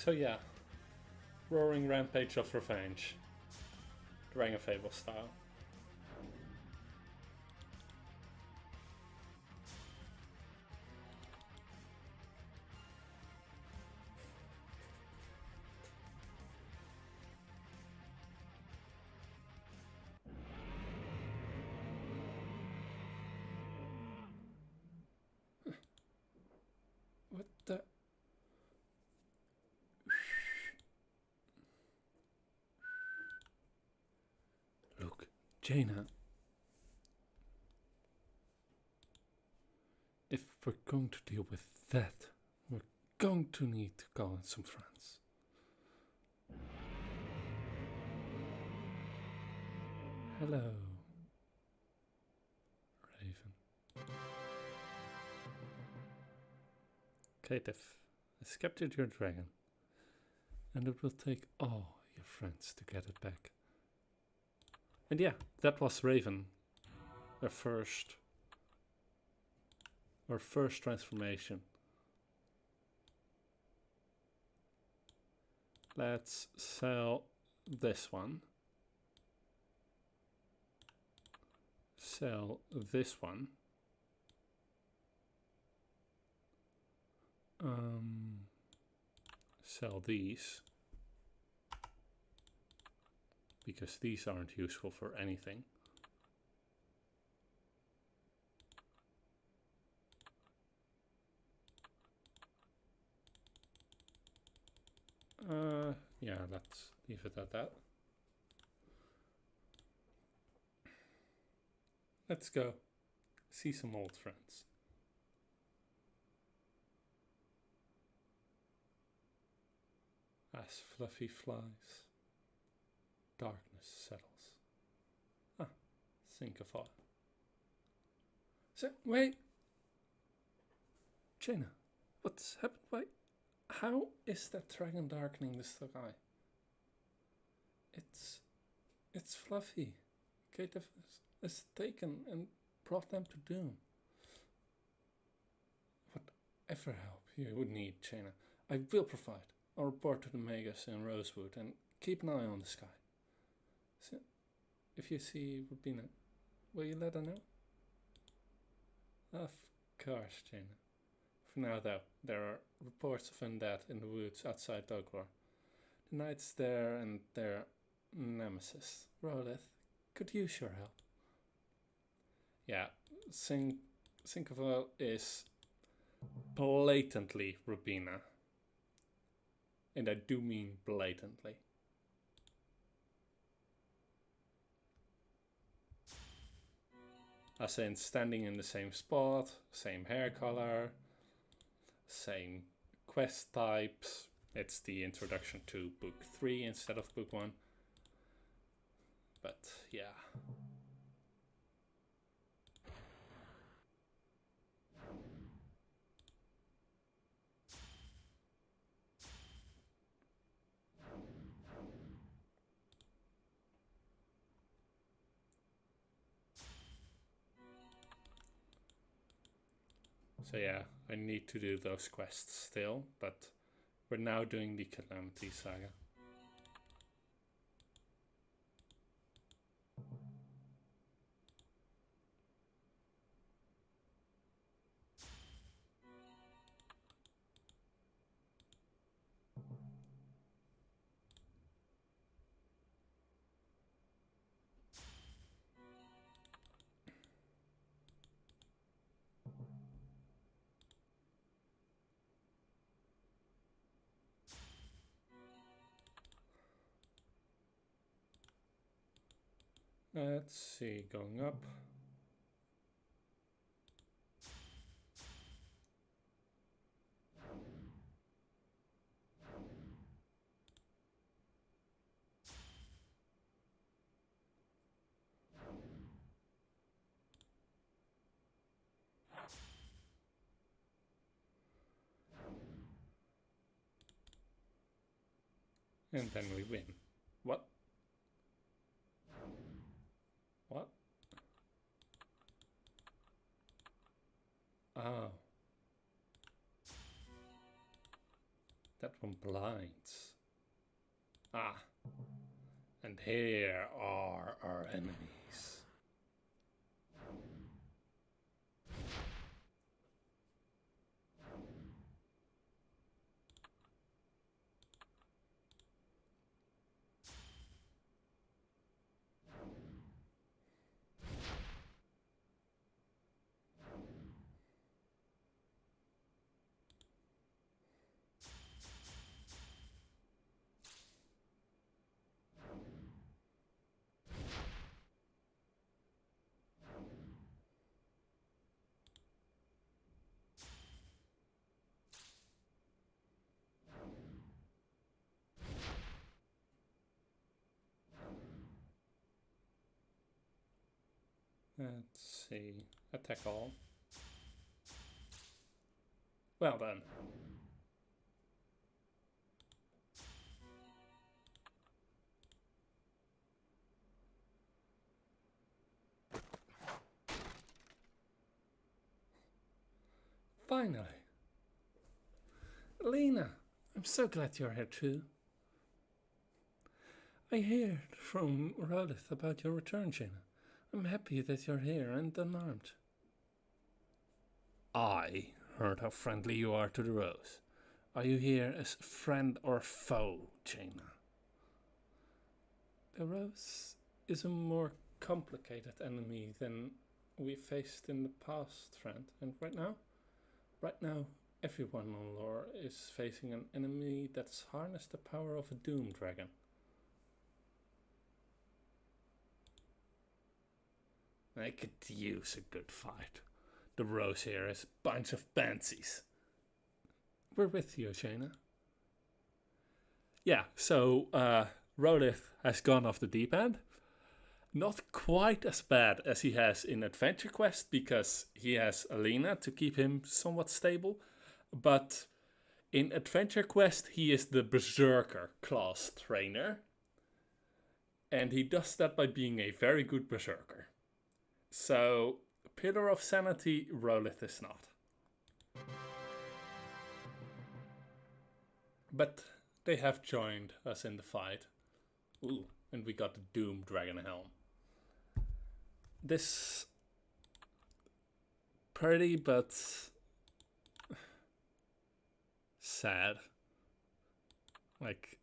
So yeah, roaring rampage of revenge, Dragonfable style. What the? Look, Jaina. If we're going to deal with that, we're going to need to call in some friends. Hello, Raven. Katif has captured your dragon, and it will take all your friends to get it back. And yeah, that was Raven. Her first transformation. Let's sell this one. Sell this one. Sell these. Because these aren't useful for anything. Yeah, let's leave it at that. Let's go see some old friends. As Fluffy flies, darkness settles. Ah, think of all. So, wait! Jaina, what's happened? Why? How is that dragon darkening the sky? It's Fluffy. Kate is taken and brought them to doom. Whatever help you would need, Jaina, I will provide. I'll report to the Magus in Rosewood and keep an eye on the sky. So, if you see Rubina, will you let her know? Of course, Jaina. For now, though, there are reports of undead in the woods outside Dogwar. The knights there and their nemesis, Rolith, could use your help. Yeah, Cinqueval is blatantly Rubina. And I do mean blatantly. As in standing in the same spot, same hair color, same quest types. It's the introduction to book 3 instead of book 1. But yeah. So yeah, I need to do those quests still, but we're now doing the Calamity Saga. Let's see, going up. And then we win. What? What? Oh. That from blinds. Ah, and here are our enemies. Let's see. Attack all. Well done. Finally. Lena, I'm so glad you're here too. I heard from Rodith about your return, Jaina. I'm happy that you're here and unarmed. I heard how friendly you are to the Rose. Are you here as friend or foe, Jaina? The Rose is a more complicated enemy than we faced in the past, friend. And right now, everyone on Lore is facing an enemy that's harnessed the power of a Doom Dragon. I could use a good fight. The Rose here is a bunch of pansies. We're with you, Jaina. Yeah, so Rodith has gone off the deep end. Not quite as bad as he has in Adventure Quest because he has Alina to keep him somewhat stable. But in Adventure Quest, he is the Berserker class trainer. And he does that by being a very good Berserker. So, Pillar of Sanity, Rodith is not. But they have joined us in the fight. Ooh, and we got the Doom Dragon Helm. This pretty but sad. Like,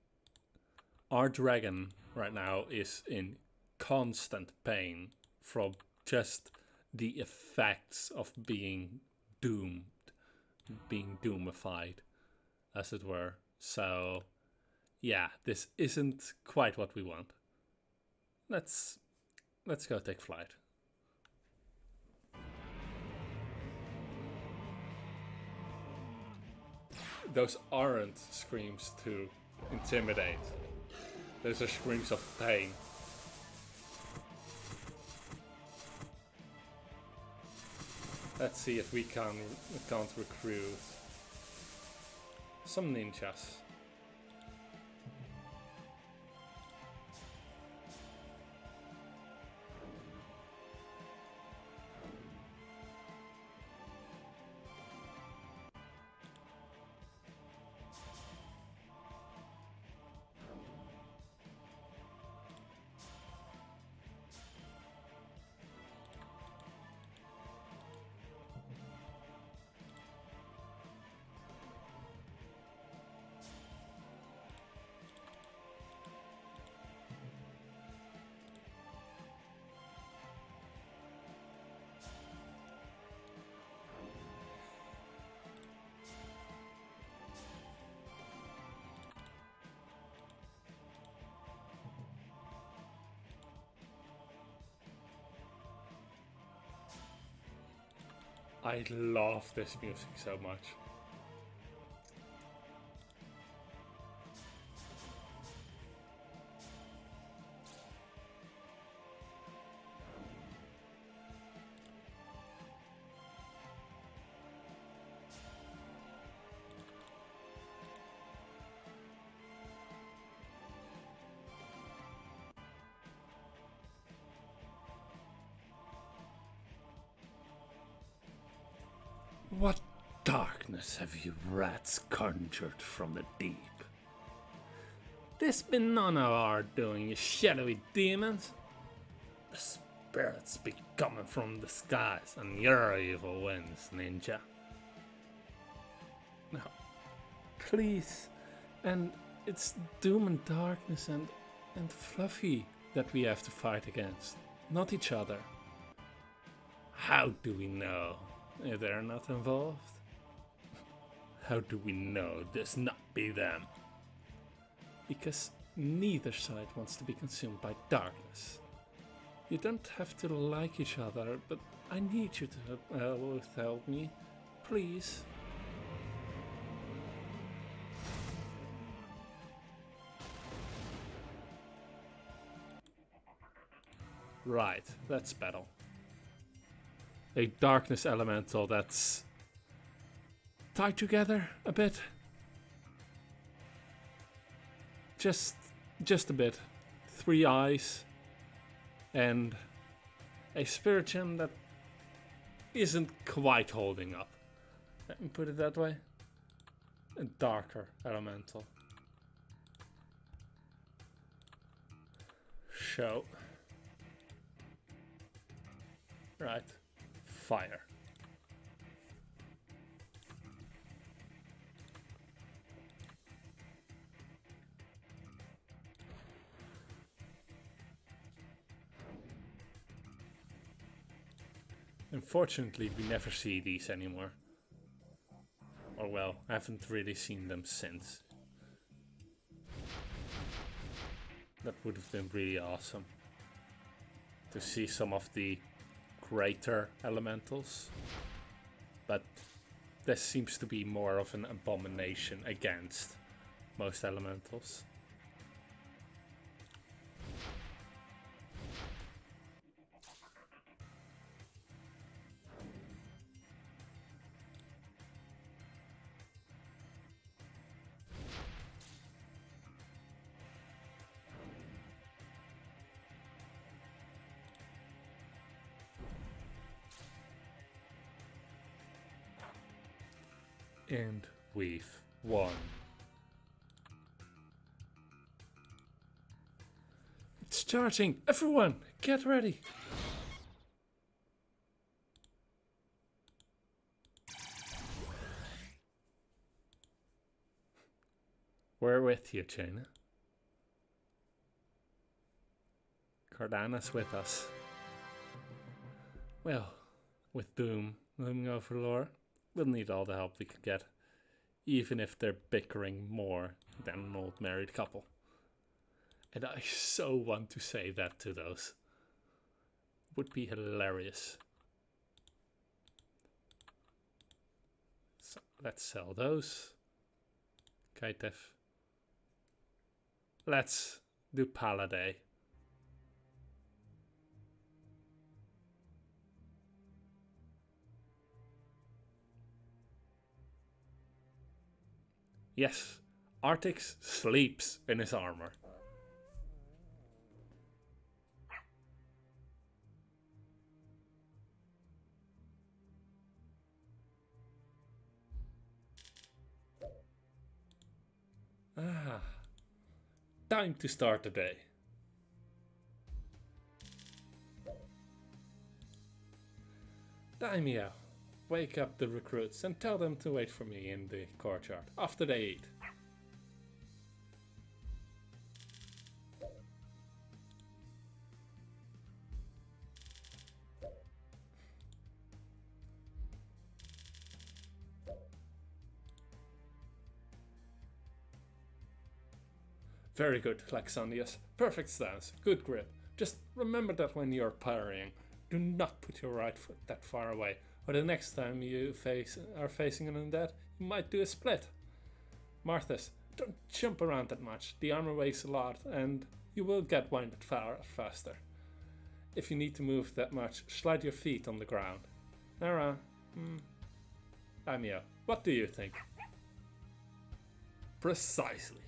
our dragon right now is in constant pain from just the effects of being doomed, being doomified, as it were. So, yeah, this isn't quite what we want. Let's go take flight. Those aren't screams to intimidate. Those are screams of pain. Let's see if we can't recruit some ninjas. I love this music so much. What darkness have you rats conjured from the deep? This been none of our doing, you shadowy demons. The spirits be coming from the skies and your evil winds, ninja. No. Please. And it's Doom and Darkness and Fluffy that we have to fight against, not each other. How do we know if they're not involved? How do we know this not be them? Because neither side wants to be consumed by darkness. You don't have to like each other, but I need you to help me. Please. Right, let's battle. A darkness elemental that's tied together a bit. Just a bit. 3 eyes and a spirit gem that isn't quite holding up. Let me put it that way. A darker elemental. Show. Right. Fire. Unfortunately, we never see these anymore. Or well, I haven't really seen them since. That would have been really awesome. To see some of the greater elementals. But this seems to be more of an abomination against most elementals. And we've won. It's charging! Everyone, get ready! We're with you, Jaina. Cardana's with us. Well, with Doom looming over Lore, we'll need all the help we can get, even if they're bickering more than an old married couple. And I so want to say that to those. Would be hilarious. So let's sell those. Kaitef. Let's do Paladay. Yes, Artix sleeps in his armor. Ah, time to start the day. Daimyo, wake up the recruits and tell them to wait for me in the courtyard after they eat. Very good, Laxandius. Perfect stance, good grip. Just remember that when you're parrying, do not put your right foot that far away, or the next time you are facing an undead, you might do a split. Marthas, don't jump around that much. The armor weighs a lot, and you will get winded faster. If you need to move that much, slide your feet on the ground. Nara, Daimyo, what do you think? Precisely.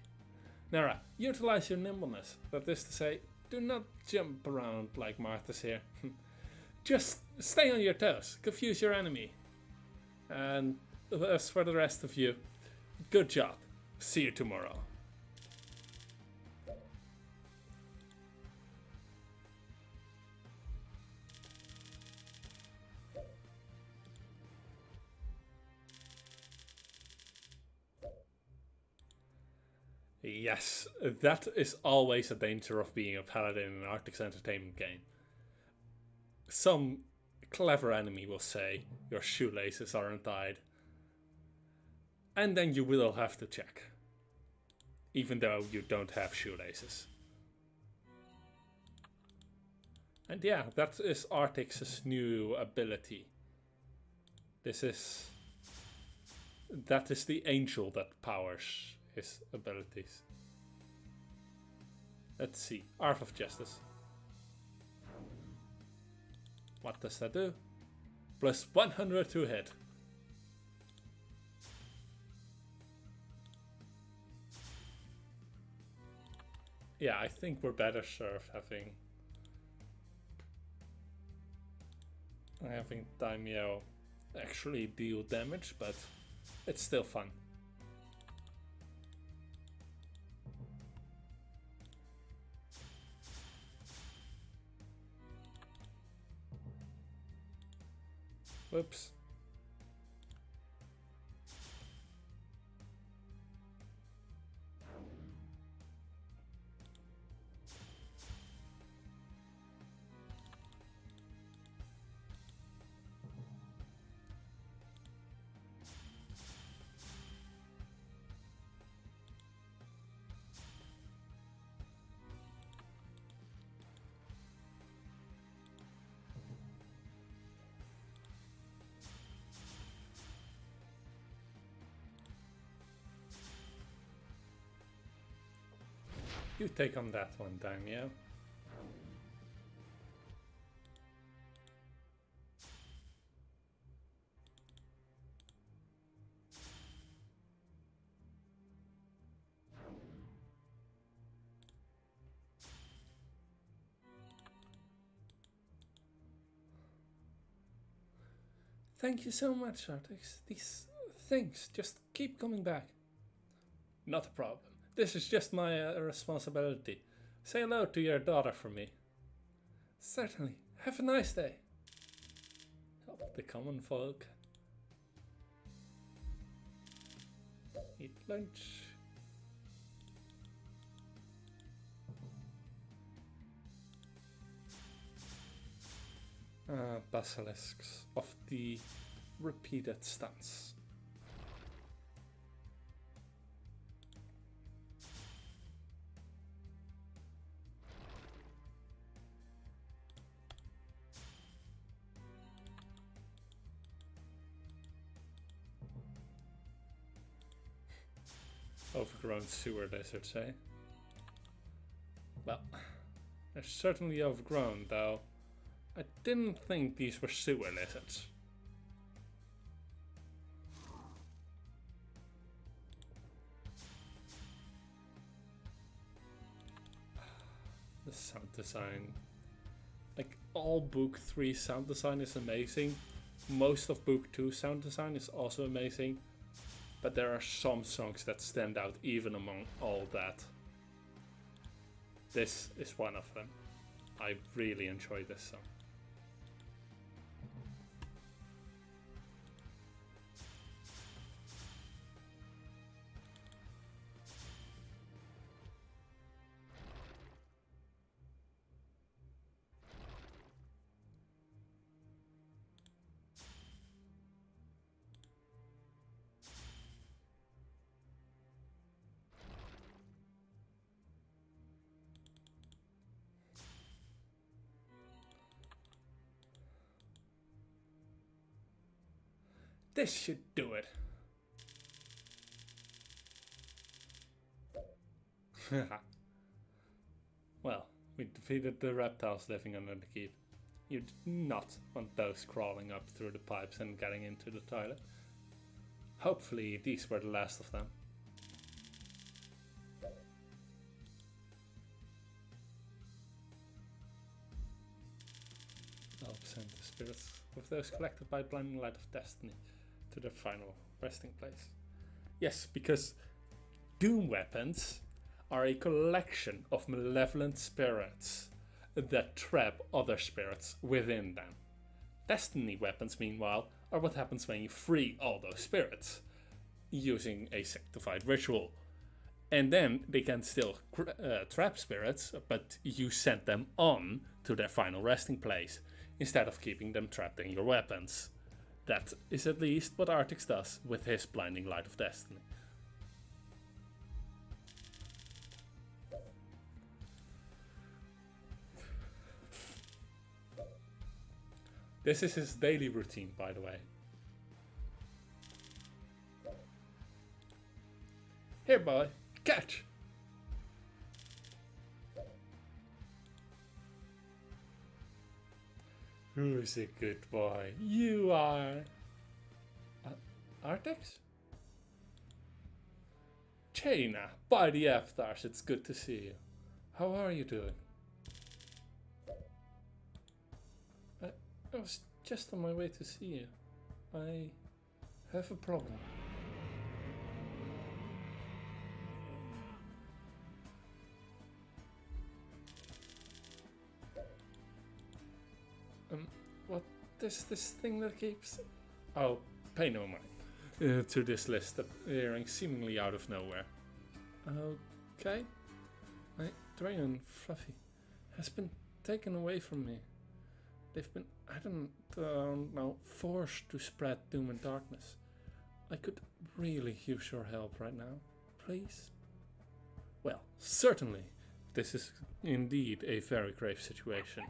Nara, utilize your nimbleness. That is to say, do not jump around like Martha's here. Just stay on your toes, confuse your enemy. And as for the rest of you, good job. See you tomorrow. Yes, that is always a danger of being a paladin in an Arctic's entertainment game. Some clever enemy will say your shoelaces aren't tied, and then you will have to check, even though you don't have shoelaces. And yeah, that is Arctic's new ability. That is the angel that powers his abilities. Let's see. Art of Justice. What does that do? Plus 100 to hit. Yeah, I think we're better served having Daimyo actually deal damage, but it's still fun. Whoops. You take on that one, Daimyo. Thank you so much, Artix. These things just keep coming back. Not a problem. This is just my responsibility. Say hello to your daughter for me. Certainly. Have a nice day. Help the common folk. Eat lunch. Basilisks of the repeated stunts. Overgrown sewer lizards, eh? Well, they're certainly overgrown, though. I didn't think these were sewer lizards. The sound design. Like, all Book 3 sound design is amazing. Most of Book 2 sound design is also amazing. But there are some songs that stand out even among all that. This is one of them. I really enjoy this song. This should do it. Well, we defeated the reptiles living under the keep. You did not want those crawling up through the pipes and getting into the toilet. Hopefully these were the last of them. I'll send the spirits with those collected by blinding light of destiny to to the final resting place. Yes, because Doom weapons are a collection of malevolent spirits that trap other spirits within them. Destiny weapons, meanwhile, are what happens when you free all those spirits using a sanctified ritual. And then they can still trap spirits, but you send them on to their final resting place instead of keeping them trapped in your weapons. That is at least what Artix does with his Blinding Light of Destiny. This is his daily routine, by the way. Here, boy, catch! Who's a good boy? You are. Artix? Jaina, by the Avatars, it's good to see you. How are you doing? I was just on my way to see you. I have a problem. What is this thing that keeps... Oh, pay no mind to this list appearing seemingly out of nowhere. Okay. My dragon, Fluffy, has been taken away from me. They've been, I don't know, forced to spread doom and darkness. I could really use your help right now, please. Well, certainly. This is indeed a very grave situation.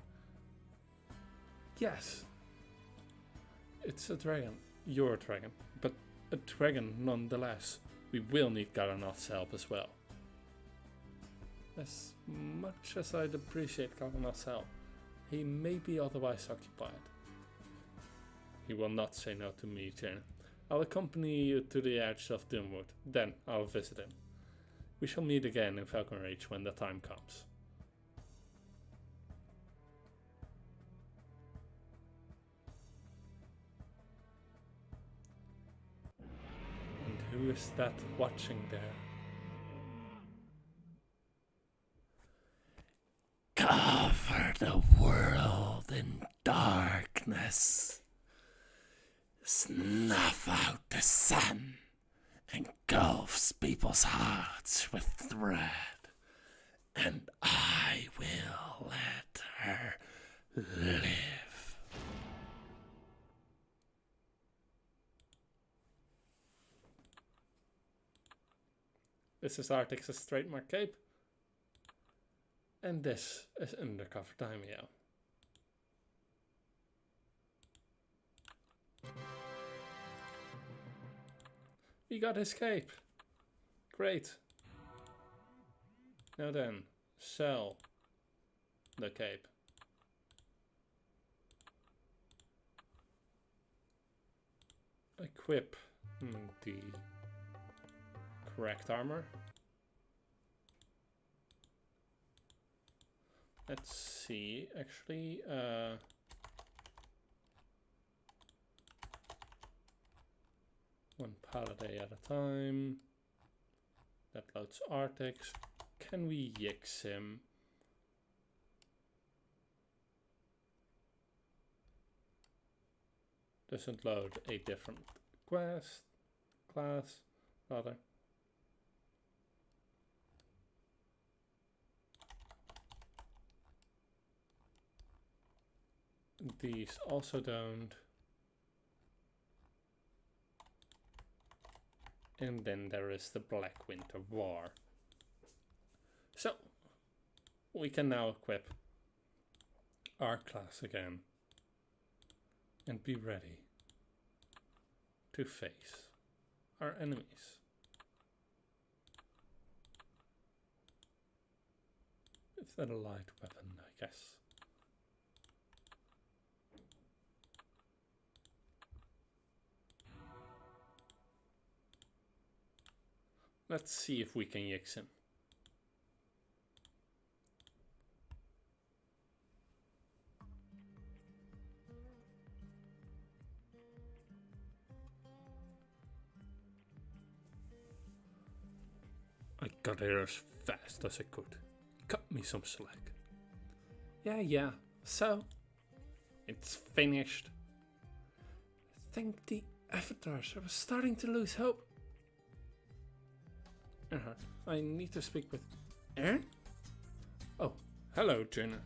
Yes. It's a dragon. You're a dragon. But a dragon nonetheless. We will need Galanath's help as well. As much as I'd appreciate Galanath's help, he may be otherwise occupied. He will not say no to me, Jane. I'll accompany you to the edge of Doomwood. Then I'll visit him. We shall meet again in Falcon Reach when the time comes. And who is that watching there? Cover the world in darkness. Snuff out the sun. Engulfs people's hearts with dread. And I will let her live. This is Artix's trademark cape. And this is Undercover Daimyo. We got his cape. Great. Now then, sell the cape. Equip the correct armor. Let's see, actually, one paladay at a time. That loads Artix. Can we yix him? Doesn't load a different class, rather. These also don't. And then there is the Black Winter War. So, we can now equip our class again and be ready to face our enemies. Is that a light weapon, I guess? Let's see if we can yix him. I got here as fast as I could. Cut me some slack. Yeah. So, it's finished. Thank the avatars. I was starting to lose hope. I need to speak with Aaron? Oh, hello, Jenna.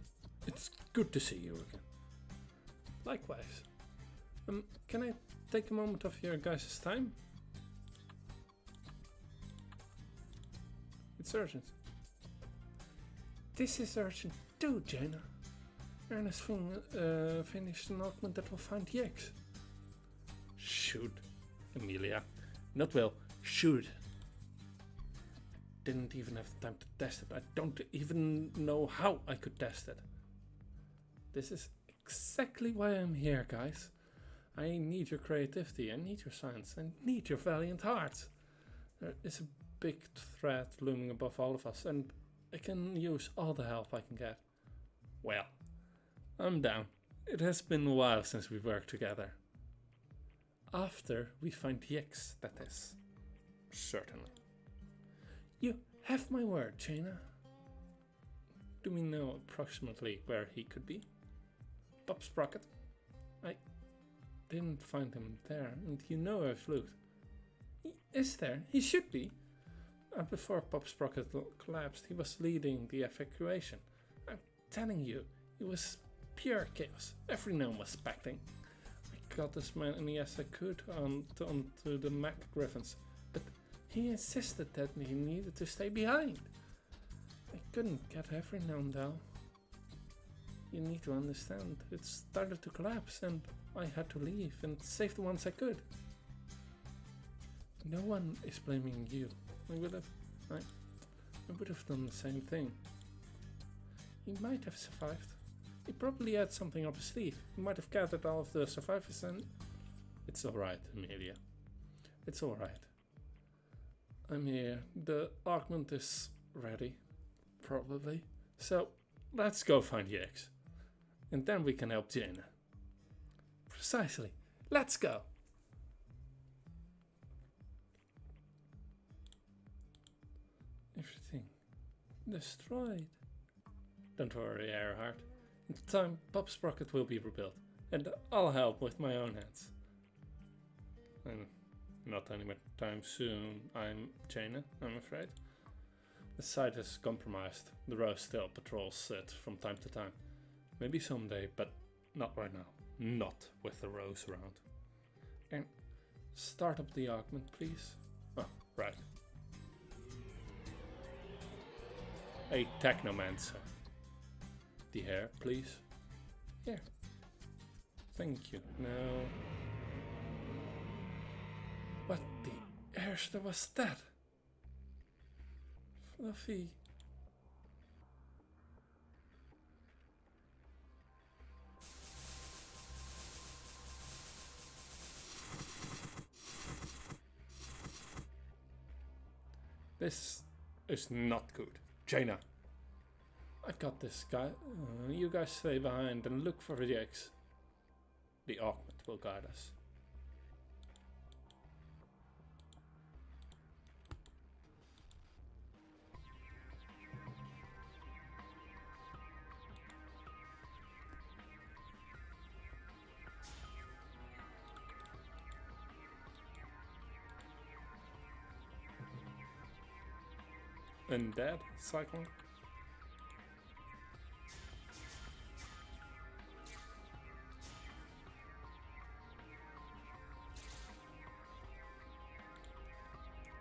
It's good to see you again. Likewise. Can I take a moment of your guys' time? It's urgent. This is urgent too, Jenna. Aaron has finished an augment that will find the X. Shoot, Amelia. Not well, shoot. Didn't even have time to test it. I don't even know how I could test it. This is exactly why I'm here, guys. I need your creativity, I need your science, I need your valiant hearts. There is a big threat looming above all of us, and I can use all the help I can get. Well, I'm down. It has been a while since we worked together. After we find the X, that is. Certainly. You have my word, Jaina. Do we know approximately where he could be? Bob Sprocket? I didn't find him there, and you know I've looked. He is there. He should be. Before Bob Sprocket collapsed, he was leading the evacuation. I'm telling you, it was pure chaos. Every gnome was expecting. I got as many as I could onto the Mac Griffins, but he insisted that he needed to stay behind. I couldn't get every gnome though. You need to understand, it started to collapse and I had to leave and save the ones I could. No one is blaming you. I would have done the same thing. He might have survived. He probably had something up his sleeve. He might have gathered all of the survivors and... It's alright, Amelia. It's alright. I'm here. The augment is ready. Probably. So, let's go find the X. And then we can help Jaina. Precisely. Let's go. Everything destroyed. Don't worry, Earhart. In time, Bob Sprocket will be rebuilt. And I'll help with my own hands. And not any time soon, Jaina, I'm afraid. The site is compromised. The Rose still patrols it from time to time. Maybe someday, but not right now. Not with the Rose around. And start up the augment, please. Oh, right. A Technomancer. The hair, please. Here. Thank you. Now... What the Airster was that? Fluffy. This is not good. Jaina. I got this, guy. You guys stay behind and look for the X. The augment will guide us. Undead cyclone.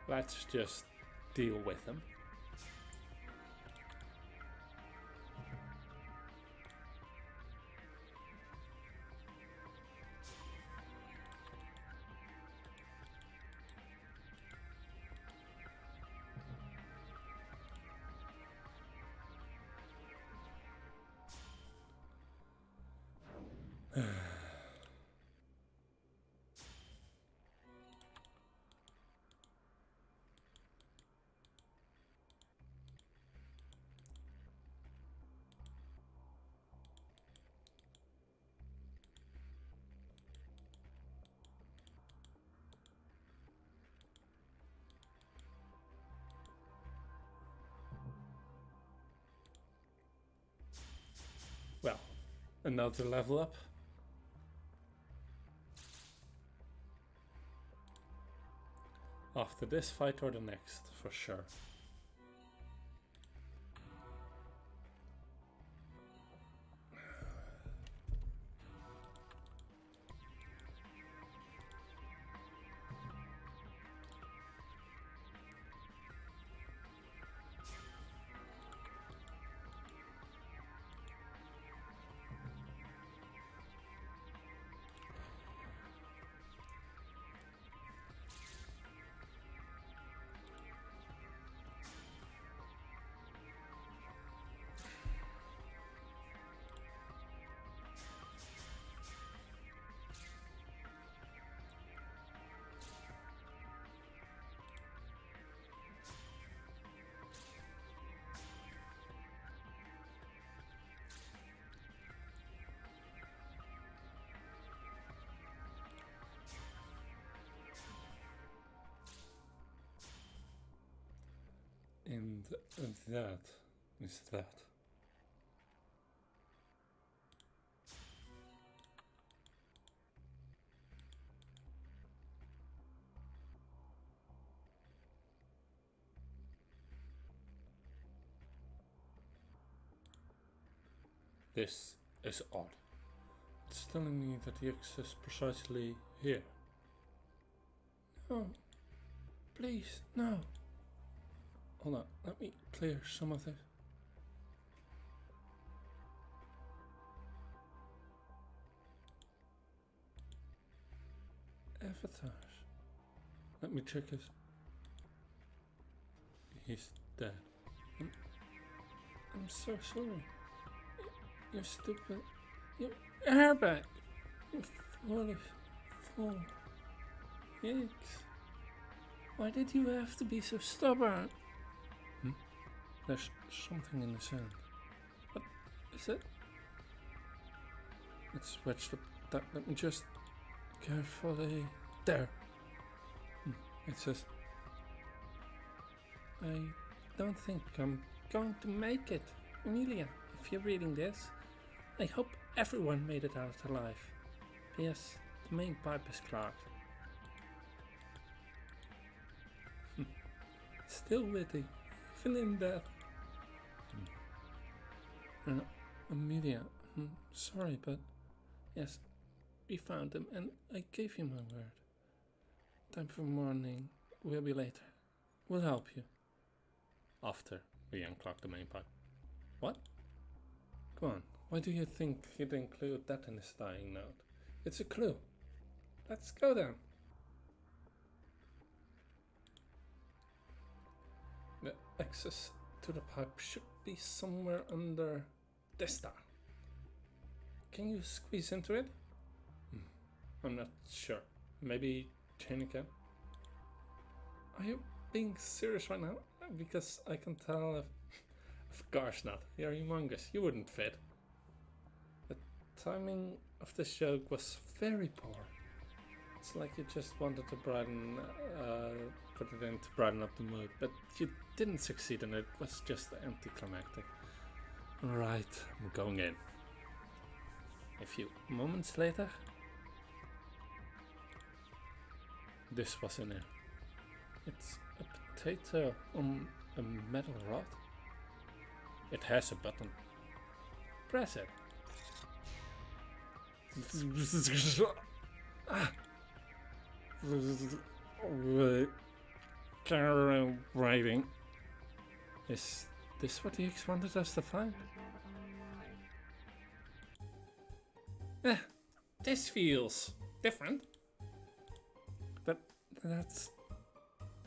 Let's just deal with them. another level up. After this fight or the next, for sure. And that is that. This is odd. It's telling me that the X is precisely here. No. Please, no. Hold on, let me clear some of this. Avatars. Let me check his. He's dead. I'm so sorry. You're stupid. You're airbag. You foolish fool. Yikes. Why did you have to be so stubborn? There's something in the sand. What is it? It's wedged up. Let me just carefully. There. It says, I don't think I'm going to make it. Amelia, if you're reading this, I hope everyone made it out alive. P.S. The main pipe is clogged. Still witty, even in that. Amelia, sorry, but yes, we found him and I gave you my word. Time for morning. We'll be later. We'll help you. After we unclog the main pipe. What? Come on, why do you think he'd include that in his dying note? It's a clue. Let's go then. The access to the pipe should be somewhere under this star. Can you squeeze into it? I'm not sure. Maybe chain again? Are you being serious right now? Because I can tell if... Of course not. You're humongous. You wouldn't fit. The timing of this joke was very poor. It's like you just wanted to brighten... put it in to brighten up the mood. But you didn't succeed and it was just anticlimactic. Right, I'm going in. A few moments later... This was in there. It's a potato on a metal rod. It has a button. Press it. Carry on writing. Is this what the X wanted us to find? This feels different. But that's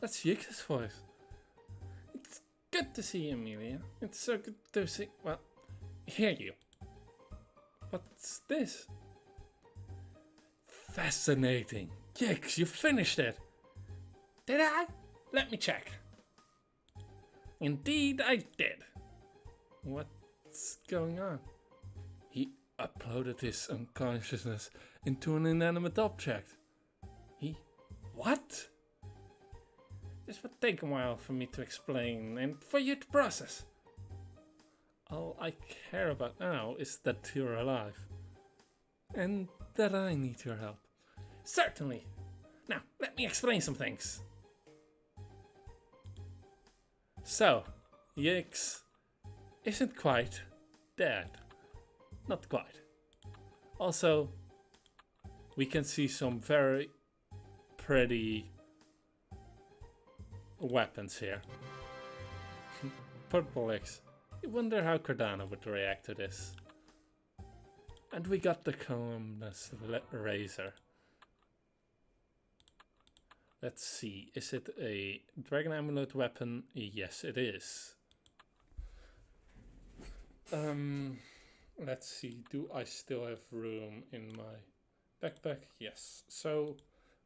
Yix's voice. It's good to see you, Amelia. It's so good to see. Well, hear you. What's this? Fascinating. Yix, you finished it. Did I? Let me check. Indeed, I did. What's going on? He uploaded his unconsciousness into an inanimate object. What? This would take a while for me to explain and for you to process. All I care about now is that you're alive. And that I need your help. Certainly. Now, let me explain some things. So, Yix isn't quite dead. Not quite. Also, we can see some very pretty weapons here. Purple X. I wonder how Cardano would react to this. And we got the Calmness Razor. Let's see, is it a Dragon Amulet weapon? Yes, it is. Let's see, do I still have room in my backpack? Yes, so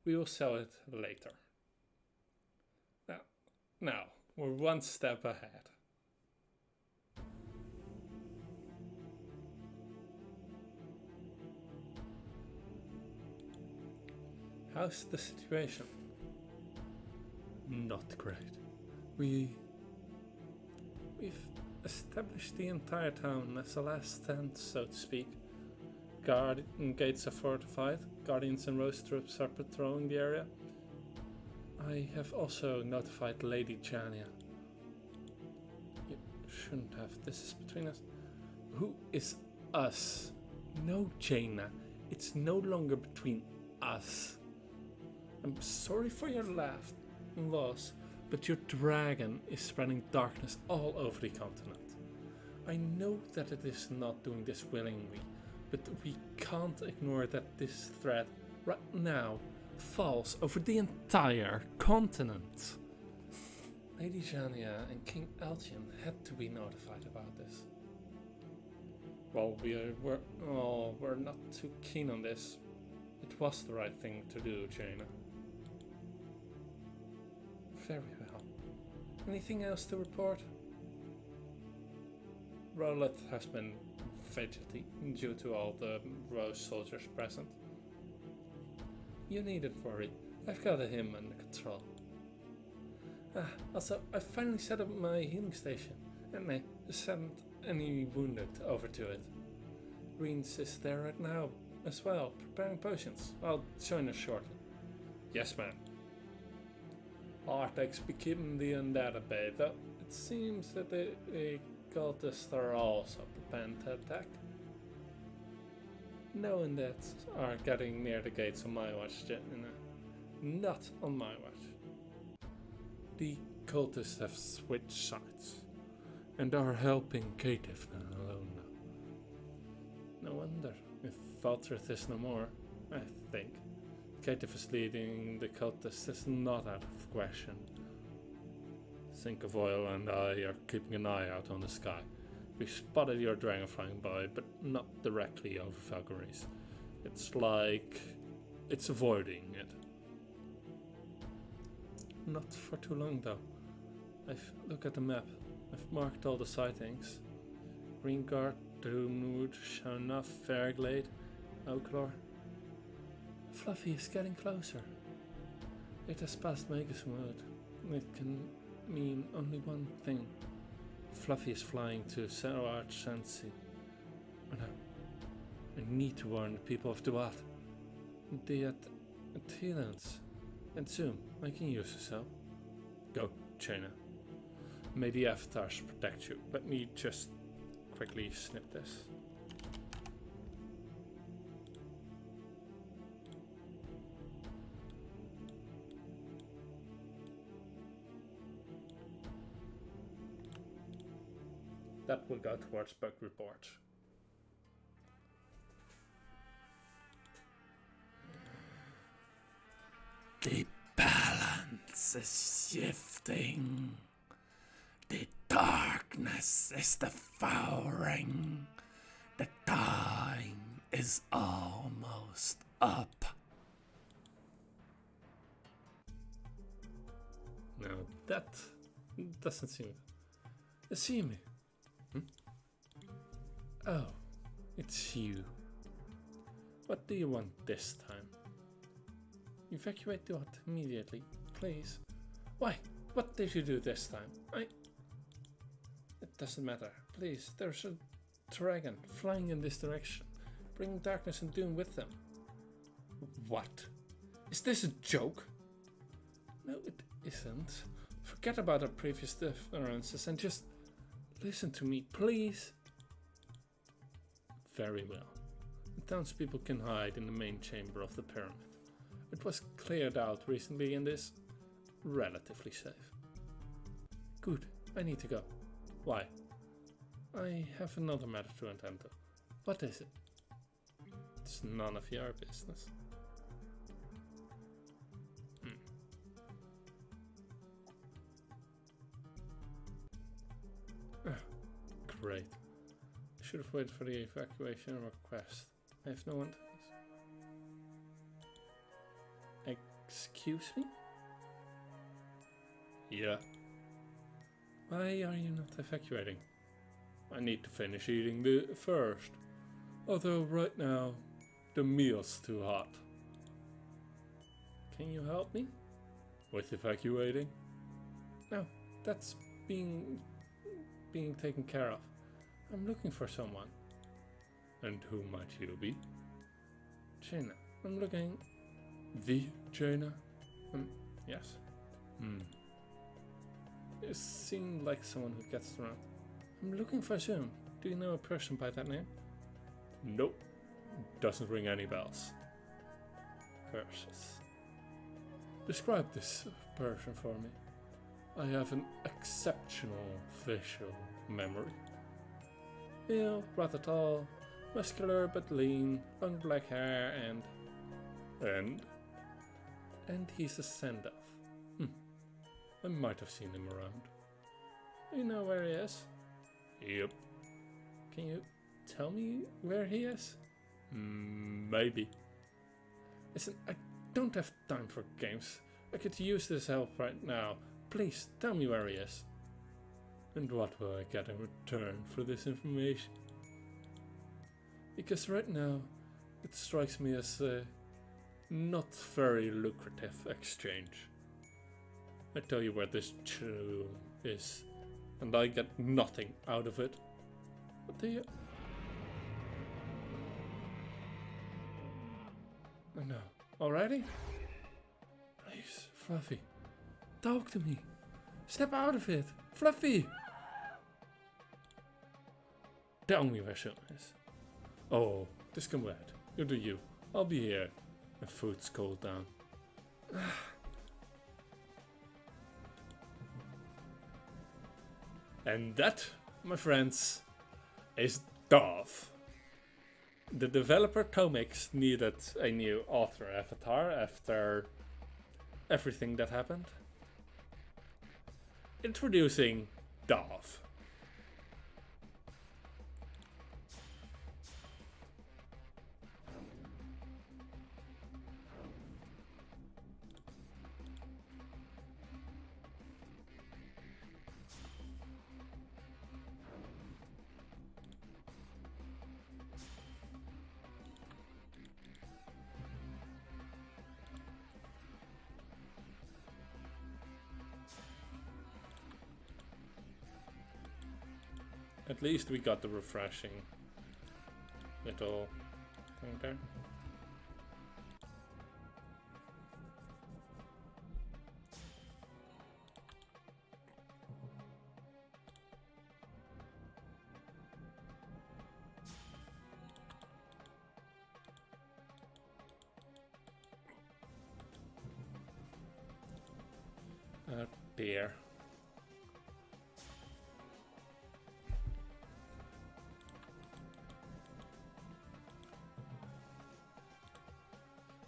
we will sell it later. Now we're one step ahead. How's the situation? Not great. We've established the entire town as a last stand, so to speak. Gates are fortified. Guardians and Rose troops are patrolling the area. I have also notified Lady Jania. You shouldn't have. This is between us. Who is us? No, Jaina. It's no longer between us. I'm sorry for your loss, but your dragon is spreading darkness all over the continent. I know that it is not doing this willingly, but we can't ignore that this threat right now falls over the entire continent. Lady Jania and King Eltian had to be notified about this. Well, we're not too keen on this. It was the right thing to do, Jaina. Very well. Anything else to report? Rowlet has been fidgety due to all the Rose soldiers present. You needn't worry. I've got him under control. Also, I finally set up my healing station, and I sent any wounded over to it. Reens is there right now as well, preparing potions. I'll join us shortly. Yes, ma'am. Artex be keeping the undead at bay, though it seems that the cultists are also preparing to attack. No undeads are getting near the gates on my watch, not on my watch. The cultists have switched sides and are helping Caitiff alone now. No wonder, if Valtrith is no more, I think. Caitiff is leading the cultists is not out of question. Sink of Oil and I are keeping an eye out on the sky. We spotted your dragon flying by, but not directly over Valkyries. It's like it's avoiding it. Not for too long though. Look at the map. I've marked all the sightings. Greengard, Doomwood, Shaunaf, Fairglade, Oaklore. Fluffy is getting closer. It has passed Magus Wood. It can mean only one thing. Fluffy is flying to Arch Sensi. Oh no. I need to warn the people of Duat. The Athenians. And soon, I can use this help. Go, Jaina. May the avatars protect you. Let me just quickly snip this. That will go towards bug report. The balance is shifting. The darkness is devouring. The time is almost up. Now that doesn't seem... See me. Oh, it's you. What do you want this time? Evacuate the hut immediately, please. Why? What did you do this time? It doesn't matter. Please, there's a dragon flying in this direction, bringing darkness and doom with them. What? Is this a joke? No, it isn't. Forget about our previous differences and just listen to me, please. Very well. The townspeople can hide in the main chamber of the pyramid. It was cleared out recently and is relatively safe. Good, I need to go. Why? I have another matter to attend to. What is it? It's none of your business. Great. I should have waited for the evacuation request. I have no one. Excuse me? Yeah. Why are you not evacuating? I need to finish eating first. Although right now, the meal's too hot. Can you help me? With evacuating? No, that's being taken care of. I'm looking for someone. And who might you be? Jaina. I'm looking... The Jaina? Yes. You seem like someone who gets around. I'm looking for Zoom. Do you know a person by that name? Nope. Doesn't ring any bells. Curses. Describe this person for me. I have an exceptional facial memory. Male, rather tall, muscular but lean, long black hair and... And he's a send-off. I might have seen him around. You know where he is? Yep. Can you tell me where he is? Maybe. Listen, I don't have time for games. I could use this help right now. Please, tell me where he is. And what will I get in return for this information? Because right now, it strikes me as a not very lucrative exchange. I tell you where this tomb is, and I get nothing out of it. What do you... Oh no. Already? Please, Fluffy. Talk to me. Step out of it. Fluffy! Tell me where Sean is. Oh, just come back. You do you. I'll be here. My food's cooled down. And that, my friends, is Dove. The developer Tomix needed a new author avatar after everything that happened. Introducing Dove. At least we got the refreshing little thing there. Oh dear.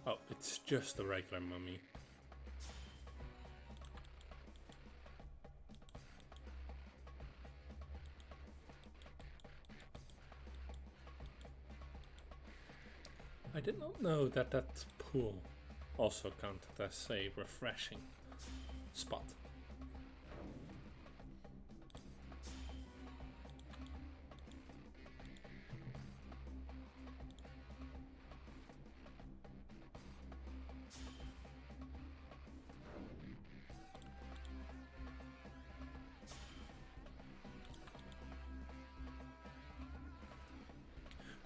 Oh, it's just a regular mummy. I did not know that that pool also counted as a refreshing spot.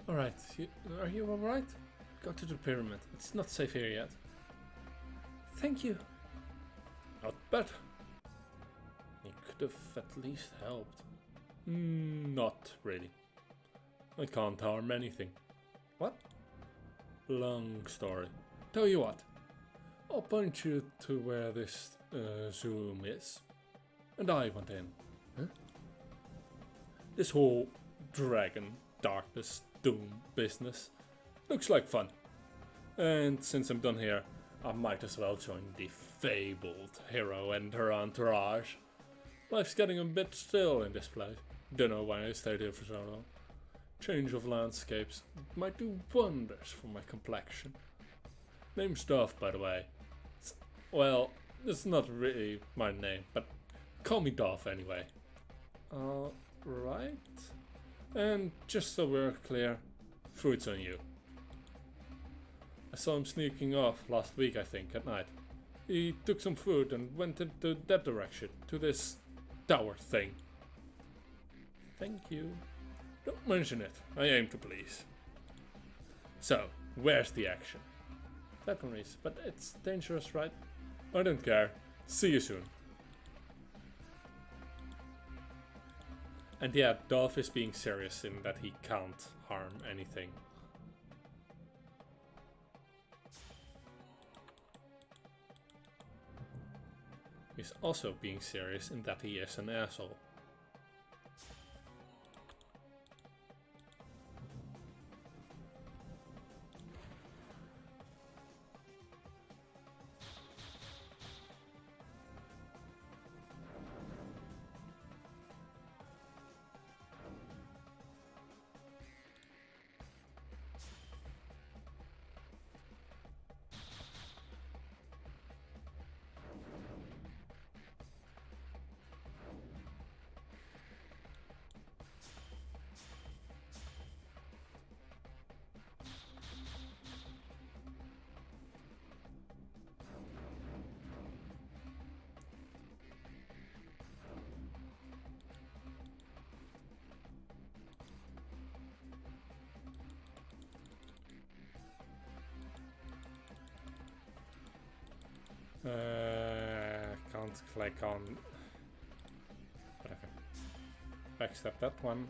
Alright, are you alright? Go to the pyramid. It's not safe here yet. Thank you. Not bad. You could have at least helped. Not really. I can't harm anything. What? Long story. Tell you what. I'll point you to where this zoom is. And I went in. Huh? This whole dragon, darkness, doom business looks like fun. And since I'm done here, I might as well join the fabled hero and her entourage. Life's getting a bit still in this place. Don't know why I stayed here for so long. Change of landscapes might do wonders for my complexion. Name's Dove, by the way. Well, it's not really my name, but call me Dove anyway. Alright. And just so we're clear, fruit's on you. I saw him sneaking off last week, I think, at night. He took some food and went into that direction, to this tower thing. Thank you. Don't mention it, I aim to please. So, where's the action? Weaponries, but it's dangerous, right? I don't care. See you soon. And yeah, Dove is being serious in that he can't harm anything. He's also being serious in that he is an asshole. Can't click on. Whatever. Backstep that one.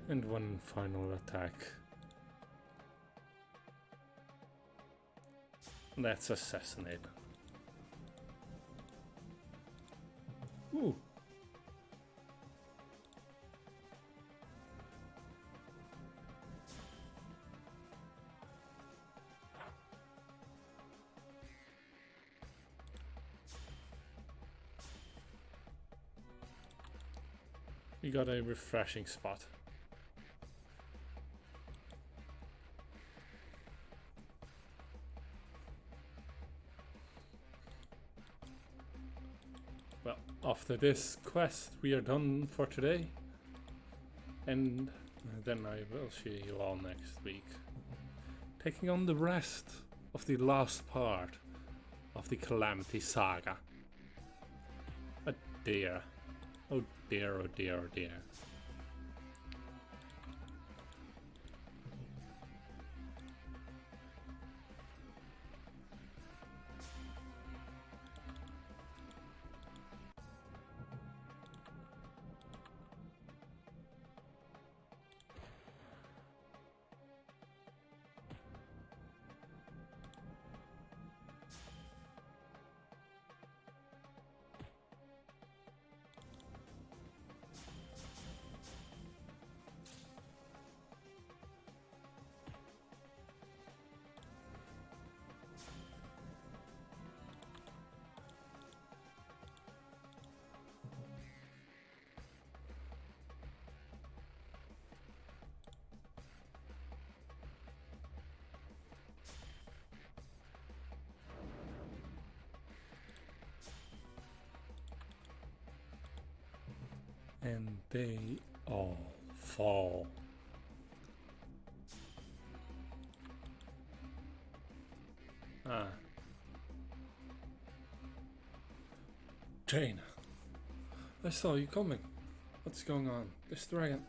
And one final attack. Let's assassinate. Ooh. We got a refreshing spot. Well, after this quest, we are done for today. And then I will see you all next week. Taking on the rest of the last part of the Calamity Saga. Oh dear. Oh dear, oh dear, oh dear. And they all fall. Jane, I saw you coming. What's going on? This dragon.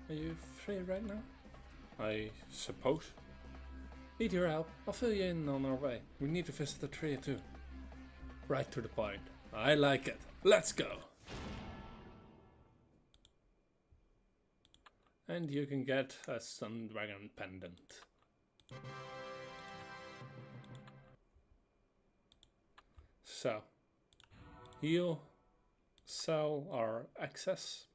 Are you free right now? I suppose. Need your help. I'll fill you in on our way. We need to visit the tree too. Right to the point. I like it. Let's go. And you can get a Sun Dragon pendant. So, heal, sell our excess.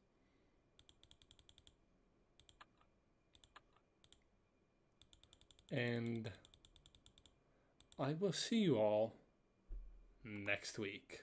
And I will see you all next week.